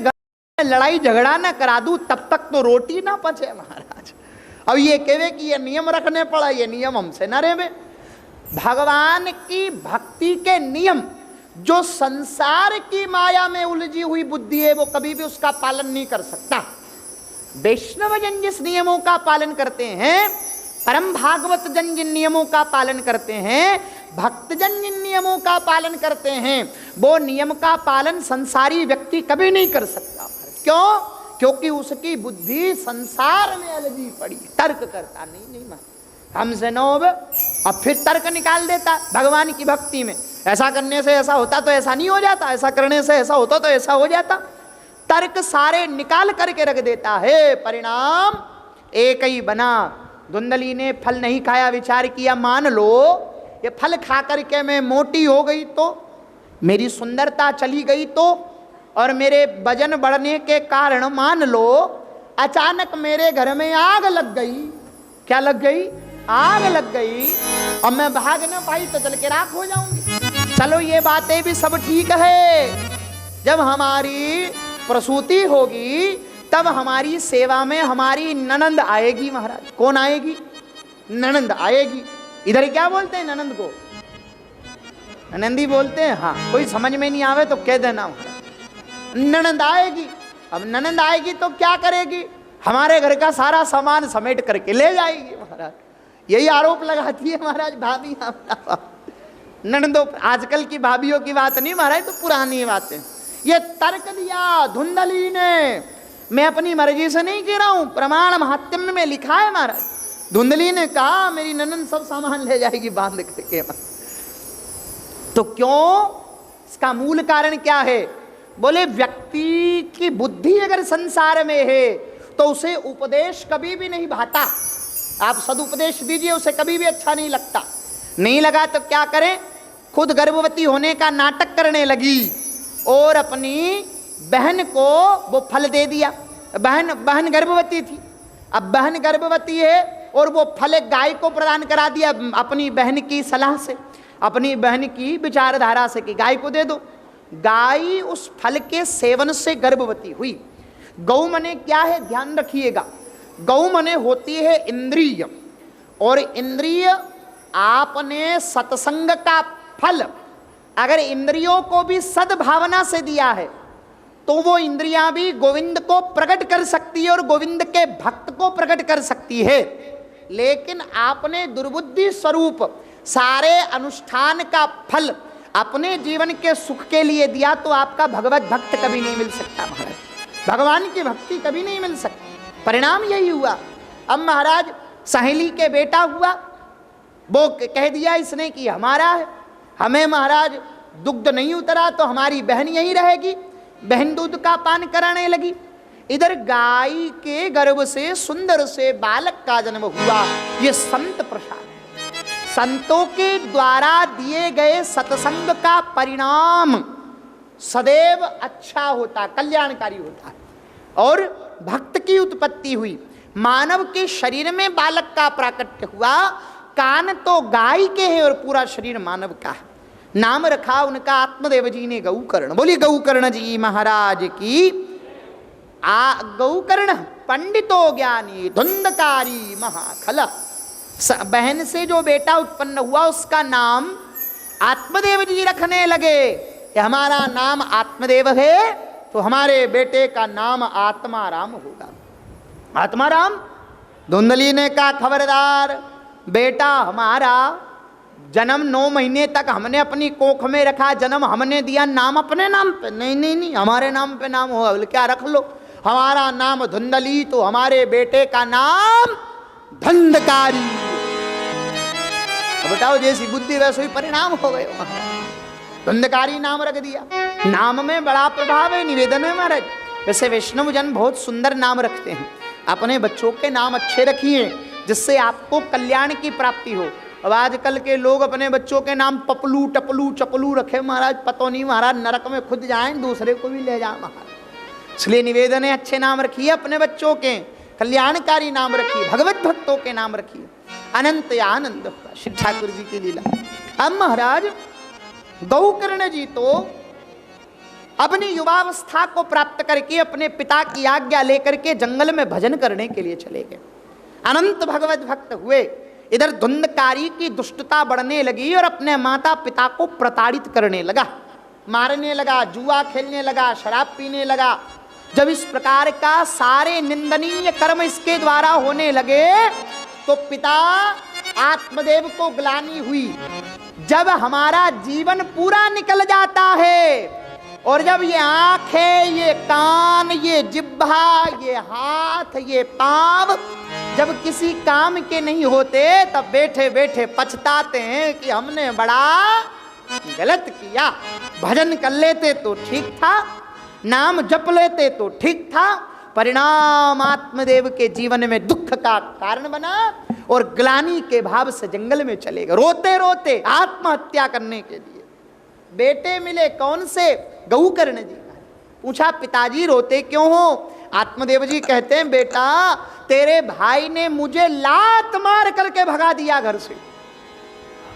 लड़ाई झगड़ा न करा दूं तब तक तो रोटी ना पचे महाराज। अब ये कहे कि ये नियम रखने पड़ा, ये नियम हमसे न रहे। भगवान की भक्ति के नियम जो संसार की माया में उलझी हुई बुद्धि है वो कभी भी उसका पालन नहीं कर सकता। वैष्णव जन जिस नियमों का पालन करते हैं, परम भागवत जन जिन नियमों का पालन करते हैं, भक्तजन जिन नियमों का पालन करते हैं, वो नियम का पालन संसारी व्यक्ति कभी नहीं कर सकता। क्यों? क्योंकि उसकी बुद्धि संसार में अलझी पड़ी, तर्क करता नहीं हमसे नोब, अब फिर तर्क निकाल देता भगवान की भक्ति में। ऐसा करने से ऐसा होता तो ऐसा नहीं हो जाता, ऐसा करने से ऐसा होता तो ऐसा हो जाता। तर्क सारे निकाल करके रख देता है, परिणाम एक ही बना। धुंधली ने फल नहीं खाया, विचार किया मान लो ये फल खा करके मैं मोटी हो गई तो, मेरी सुंदरता चली गई तो, और मेरे वजन बढ़ने के कारण मान लो अचानक मेरे घर में आग लग गई। क्या लग गई? आग लग गई, और मैं भाग न पाई तो जल के राख हो जाऊंगी। चलो ये बातें भी सब ठीक है, जब हमारी प्रसूति होगी तब हमारी सेवा में हमारी ननंद आएगी। महाराज कौन आएगी? ननंद आएगी। इधर क्या बोलते हैं ननंद को? ननंदी बोलते हैं। हाँ, कोई समझ में नहीं आवे तो कह देना महाराज ननंद आएगी। अब ननंद आएगी तो क्या करेगी? हमारे घर का सारा सामान समेट करके ले जाएगी। महाराज यही आरोप लगाती है महाराज भाभी ननदों। आजकल की भाभियों की बात नहीं महाराज, तो पुरानी बातें। ये तर्क दिया धुंधली ने, मैं अपनी मर्जी से नहीं कह रहा हूं, प्रमाण महात्म्य में लिखा है महाराज। धुंधली ने कहा मेरी ननंद सब सामान ले जाएगी बांध करके। तो क्यों? इसका मूल कारण क्या है? बोले व्यक्ति की बुद्धि अगर संसार में है तो उसे उपदेश कभी भी नहीं भाता। आप सदुपदेश दीजिए, उसे कभी भी अच्छा नहीं लगता। नहीं लगा तो क्या करें? खुद गर्भवती होने का नाटक करने लगी और अपनी बहन को वो फल दे दिया। बहन गर्भवती थी, अब बहन गर्भवती है और वो फल गाय को प्रदान करा दिया अपनी बहन की सलाह से, अपनी बहन की विचारधारा से कि गाय को दे दो। गाय उस फल के सेवन से गर्भवती हुई। गौ मने क्या है? ध्यान रखिएगा, गौ मने होती है इंद्रिय, और इंद्रिय आपने सत्संग का फल अगर इंद्रियों को भी सद्भावना से दिया है तो वो इंद्रियां भी गोविंद को प्रकट कर सकती है और गोविंद के भक्त को प्रकट कर सकती है। लेकिन आपने दुर्बुद्धि स्वरूप सारे अनुष्ठान का फल अपने जीवन के सुख के लिए दिया तो आपका भगवत भक्त कभी नहीं मिल सकता महाराज, भगवान की भक्ति कभी नहीं मिल सकती। परिणाम यही हुआ। अब महाराज सहेली के बेटा हुआ, वो कह दिया इसने कि हमारा है, हमें महाराज दुग्ध नहीं उतरा तो हमारी बहन यहीं रहेगी। बहन दूध का पान कराने लगी। इधर गाय के गर्भ से सुंदर से बालक का जन्म हुआ। ये संत प्रसाद, संतों के द्वारा दिए गए सत्संग का परिणाम सदैव अच्छा होता, कल्याणकारी होता है। और भक्त की उत्पत्ति हुई, मानव के शरीर में बालक का प्राकट्य हुआ। कान तो गाय के हैं और पूरा शरीर मानव का है। नाम रखा उनका आत्मदेव जी ने गौकर्ण। बोली गौकर्ण जी महाराज की। गौकर्ण पंडितो ज्ञानी धुंधकारी महाखल। बहन से जो बेटा उत्पन्न हुआ उसका नाम आत्मदेव जी रखने लगे। हमारा नाम आत्मदेव है तो हमारे बेटे का नाम आत्माराम होगा। आत्माराम। धुंधली ने कहा खबरदार, बेटा हमारा जन्म 9 महीने तक हमने अपनी कोख में रखा, जन्म हमने दिया, नाम अपने नाम पे नहीं नहीं नहीं, हमारे नाम पे नाम होगा। बोले क्या रख लो, हमारा नाम धुंधली तो हमारे बेटे का नाम धंधकारी। बताओ, जैसी बुद्धि वैसे ही परिणाम हो गए। धंधकारी नाम रख दिया। नाम में बड़ा प्रभाव है, निवेदन है महाराज। वैसे वैष्णव जन बहुत सुंदर नाम रखते हैं। अपने बच्चों के नाम अच्छे रखिए जिससे आपको कल्याण की प्राप्ति हो। अब आजकल के लोग अपने बच्चों के नाम पपलू टपलू चपलू रखे महाराज, पतो नहीं महाराज नरक में खुद जाएं, दूसरे को भी ले जाए महाराज। इसलिए निवेदन है अच्छे नाम रखिए अपने बच्चों के, कल्याणकारी नाम रखिए, भगवत भक्तों के नाम रखिए। अनंत आनंद हुआ श्री ठाकुर जी की लीला। अब महाराज गौकर्ण जी तो अपनी युवावस्था को प्राप्त करके अपने पिता की आज्ञा लेकर के जंगल में भजन करने के लिए चले गए। अनंत भगवत भक्त हुए। इधर धुंधकारी की दुष्टता बढ़ने लगी और अपने माता पिता को प्रताड़ित करने लगा, मारने लगा, जुआ खेलने लगा, शराब पीने लगा। जब इस प्रकार का सारे निंदनीय कर्म इसके द्वारा होने लगे तो पिता आत्मदेव को ग्लानि हुई। जब हमारा जीवन पूरा निकल जाता है और जब ये आंखें, ये कान, ये जिह्वा, ये हाथ, ये पांव जब किसी काम के नहीं होते तब बैठे बैठे पछताते हैं कि हमने बड़ा गलत किया। भजन कर लेते तो ठीक था, नाम जप लेते तो ठीक था, परिणाम आत्मदेव के जीवन में दुख का कारण बना और ग्लानि के भाव से जंगल में चले गए, रोते रोते आत्महत्या करने के लिए। बेटे मिले, कौन से? गौकर्ण जी का। पूछा पिताजी रोते क्यों हो? आत्मदेव जी कहते हैं बेटा तेरे भाई ने मुझे लात मार करके भगा दिया घर से,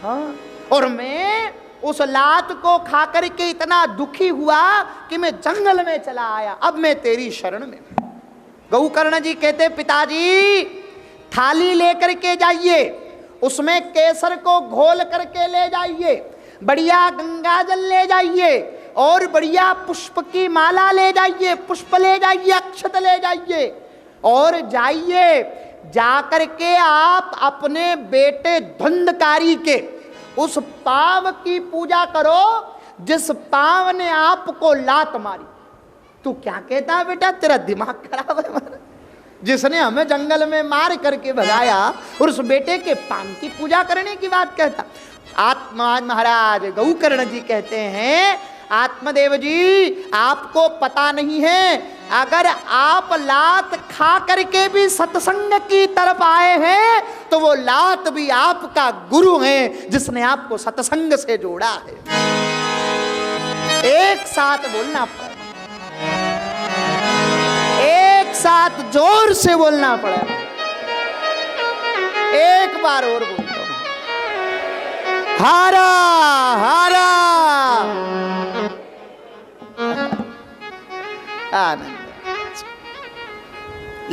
हाँ, और मैं उस लात को खा करके इतना दुखी हुआ कि मैं जंगल में चला आया, अब मैं तेरी शरण में। गौकर्ण जी कहते पिताजी थाली लेकर के जाइए, उसमें केसर को घोल करके ले जाइए, बढ़िया गंगा जल ले जाइए और बढ़िया पुष्प की माला ले जाइए, पुष्प ले जाइए, अक्षत ले जाइए और जाइए, जाकर के आप अपने बेटे धुंधकारी के उस पाव की पूजा करो जिस पाव ने आपको लात मारी। तू क्या कहता है बेटा, तेरा दिमाग खराब है महाराज? जिसने हमें जंगल में मार करके भगाया और उस बेटे के पान की पूजा करने की बात कहता। आत्मा महाराज गौकर्ण जी कहते हैं आत्मदेव जी आपको पता नहीं है, अगर आप लात खा करके भी सत्संग की तरफ आए हैं तो वो लात भी आपका गुरु है जिसने आपको सत्संग से जोड़ा है। एक साथ बोलना पड़ेगा, एक साथ जोर से बोलना पड़ेगा। एक बार और बोलता हूं, हारा हारा। आनंद।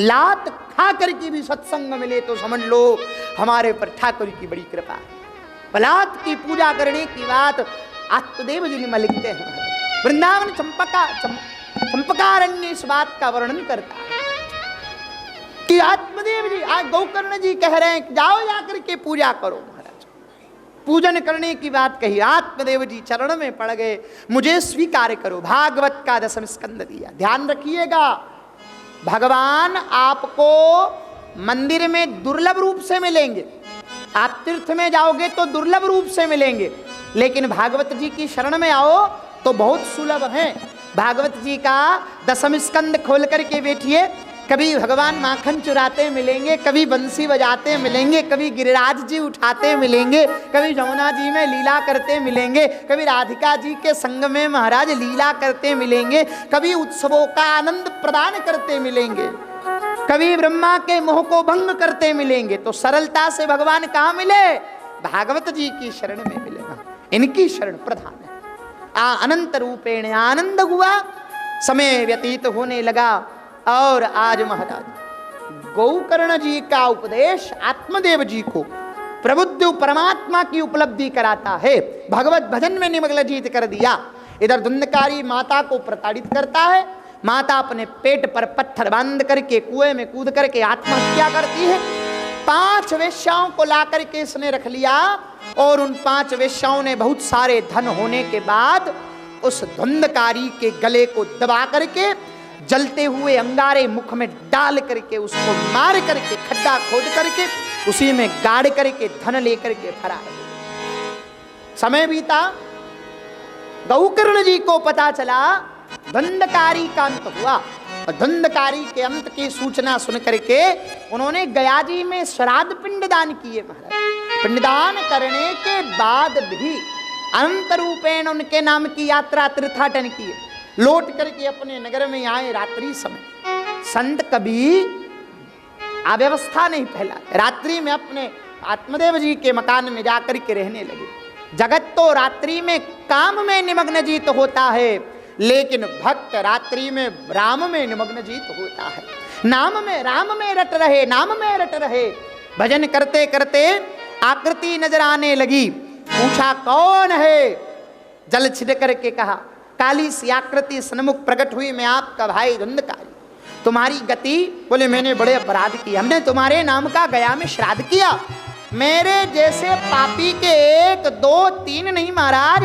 लात खा करके भी सत्संग मिले तो समझ लो हमारे पर ठाकुर की बड़ी कृपा है। लात की पूजा करने की बात आत्मदेव जी ने लिखते हैं। वृंदावन चंपकारण्य इस बात का वर्णन करता है कि आत्मदेव जी, आज गौकर्ण जी कह रहे हैं जाओ जाकर के पूजा करो। महाराज पूजन करने की बात कही, आत्मदेव जी चरण में पड़ गए, मुझे स्वीकार करो। भागवत का 10वां स्कंद दिया। ध्यान रखिएगा, भगवान आपको मंदिर में दुर्लभ रूप से मिलेंगे, आप तीर्थ में जाओगे तो दुर्लभ रूप से मिलेंगे, लेकिन भागवत जी की शरण में आओ तो बहुत सुलभ है। भागवत जी का 10वां स्कंद खोल करके बैठिए, कभी भगवान माखन चुराते मिलेंगे, कभी बंसी बजाते मिलेंगे, कभी गिरिराज जी उठाते मिलेंगे, कभी जमुना जी में लीला करते मिलेंगे, कभी राधिका जी के संग में महाराज लीला करते मिलेंगे, कभी उत्सवों का आनंद प्रदान करते मिलेंगे, कभी ब्रह्मा के मोह को भंग करते मिलेंगे। तो सरलता से भगवान कहाँ मिले? भागवत जी की शरण में मिलेगा, इनकी शरण प्रधान है। अनंत रूपेण आनंद हुआ, समय व्यतीत होने लगा और आज महाराज गौकर्ण जी का उपदेश आत्मदेव जी को प्रबुद्ध परमात्मा की उपलब्धि कराता है। भगवत भजन में निमग्न जीत कर दिया। इधर धुंधकारी माता को प्रताड़ित करता है, माता अपने पेट पर पत्थर बांध करके कुएं में कूद करके आत्महत्या करती है। 5 वेश्याओं को ला करके इसने रख लिया और उन 5 वेश्याओं ने बहुत सारे धन होने के बाद उस धुंधकारी के गले को दबा करके जलते हुए अंगारे मुख में डाल करके उसको मार करके खड्डा खोद करके उसी में गाड़ करके धन लेकर के फरार। समय बीता, गौकर्ण जी को पता चला धुंधकारी का अंत हुआ और धुंधकारी के अंत की सूचना सुन करके उन्होंने गया जी में श्राद्ध पिंडदान किए। महाराज पिंडदान करने के बाद भी अनंत रूपेण उनके नाम की यात्रा तीर्थाटन किए, लौट करके अपने नगर में आए। रात्रि समय संत कभी अव्यवस्था नहीं फैला, रात्रि में अपने आत्मदेव जी के मकान में जाकर के रहने लगे। जगत तो रात्रि में काम में निमग्न जीत होता है, लेकिन भक्त रात्रि में राम में निमग्न जीत होता है। राम में रट रहे, नाम में रट रहे। भजन करते करते आकृति नजर आने लगी। पूछा कौन है? जल छिड़क करके कहा काली सी आकृति सन्मुख प्रकट हुई, मैं आपका भाई धुंधकारी। तुम्हारी गति? बोले मैंने बड़े अपराध किए, हमने तुम्हारे नाम का गया में श्राद्ध किया। मेरे जैसे पापी के 1 2 3 नहीं महाराज,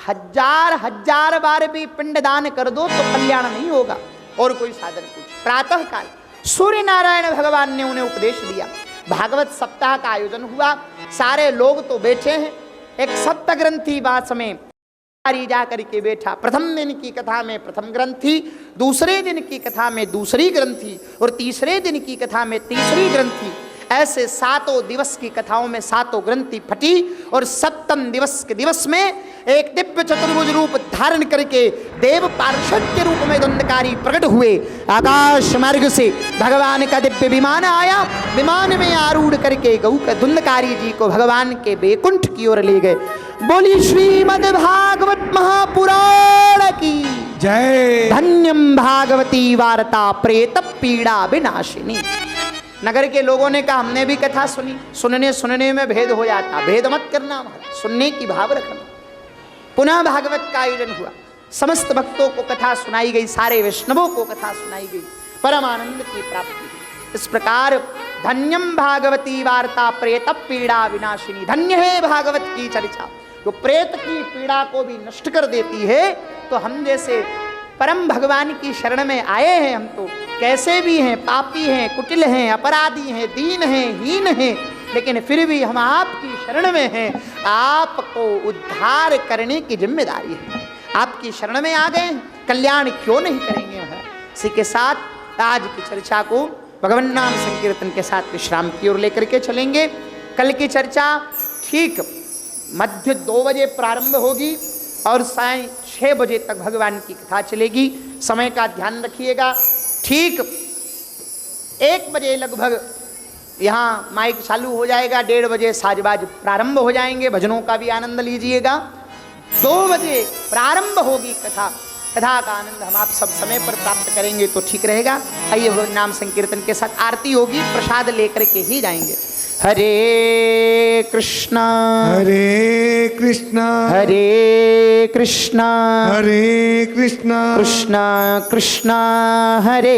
1000 बार भी पिंडदान कर दो तो कल्याण नहीं होगा। और कोई साधन पूछ। प्रातः काल सूर्य नारायण भगवान ने उन्हें उपदेश दिया। भागवत सप्ताह का आयोजन हुआ, सारे लोग तो बैठे हैं। एक सप्त ग्रंथी वास में जा करके बैठा। प्रथम दिन की कथा में प्रथम ग्रंथी, दूसरे दिन की कथा में दूसरी ग्रंथी और तीसरे दिन की कथा में तीसरी ग्रंथी। ऐसे 7 दिवस की कथाओं में 7 ग्रंथि फटी और 7वें दिवस के दिवस में एक दिव्य चतुर्भुज रूप धारण करके देव पार्षद के रूप में धुंधकारी प्रकट हुए। आकाश मार्ग से भगवान का दिव्य विमान आया, विमान में आरूढ़ करके गौ धुंधकारी जी को भगवान के वैकुंठ की ओर ले गए। बोली श्रीमद् भागवत महापुराण की जय। धन्यम भागवती वार्ता प्रेत पीड़ा विनाशिनी। नगर के लोगों ने कहा हमने भी कथा सुनी, सुनने में भेद हो जाता, भेद मत करना महाराज, सुनने की भाव रखना। पुनः भागवत का आयोजन हुआ, समस्त भक्तों को कथा सुनाई गई, सारे वैष्णवों को कथा सुनाई गई, परम आनंद की प्राप्ति हुई। इस प्रकार धन्यम भागवती वार्ता प्रेत पीड़ा विनाशिनी। धन्य है भागवत की चर्चा, जो प्रेत की पीड़ा को भी नष्ट कर देती है। तो हम जैसे परम भगवान की शरण में आए हैं, हम तो कैसे भी हैं, पापी हैं, कुटिल हैं, अपराधी हैं, दीन हैं, हीन हैं, लेकिन फिर भी हम आपकी शरण में हैं। आपको उद्धार करने की जिम्मेदारी है, आपकी शरण में आ गए, कल्याण क्यों नहीं करेंगे महाराज। इसी के साथ आज की चर्चा को भगवान नाम संकीर्तन के साथ विश्राम की ओर लेकर के चलेंगे। कल की चर्चा ठीक मध्य 2 बजे प्रारंभ होगी और साय 6 बजे तक भगवान की कथा चलेगी। समय का ध्यान रखिएगा। ठीक 1 बजे लगभग यहाँ माइक चालू हो जाएगा, 1:30 बजे साजबाज प्रारंभ हो जाएंगे, भजनों का भी आनंद लीजिएगा। 2 बजे प्रारंभ होगी कथा, कथा का आनंद हम आप सब समय पर प्राप्त करेंगे तो ठीक रहेगा। आइए भगवान नाम संकीर्तन के साथ आरती होगी, प्रसाद लेकर के ही जाएंगे। हरे कृष्णा हरे कृष्णा हरे कृष्णा हरे कृष्णा कृष्णा कृष्णा हरे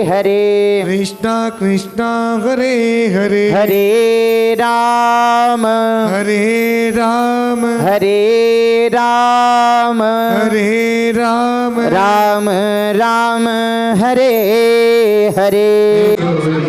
हरे कृष्णा कृष्णा हरे हरे हरे राम हरे राम हरे राम हरे राम राम राम हरे हरे।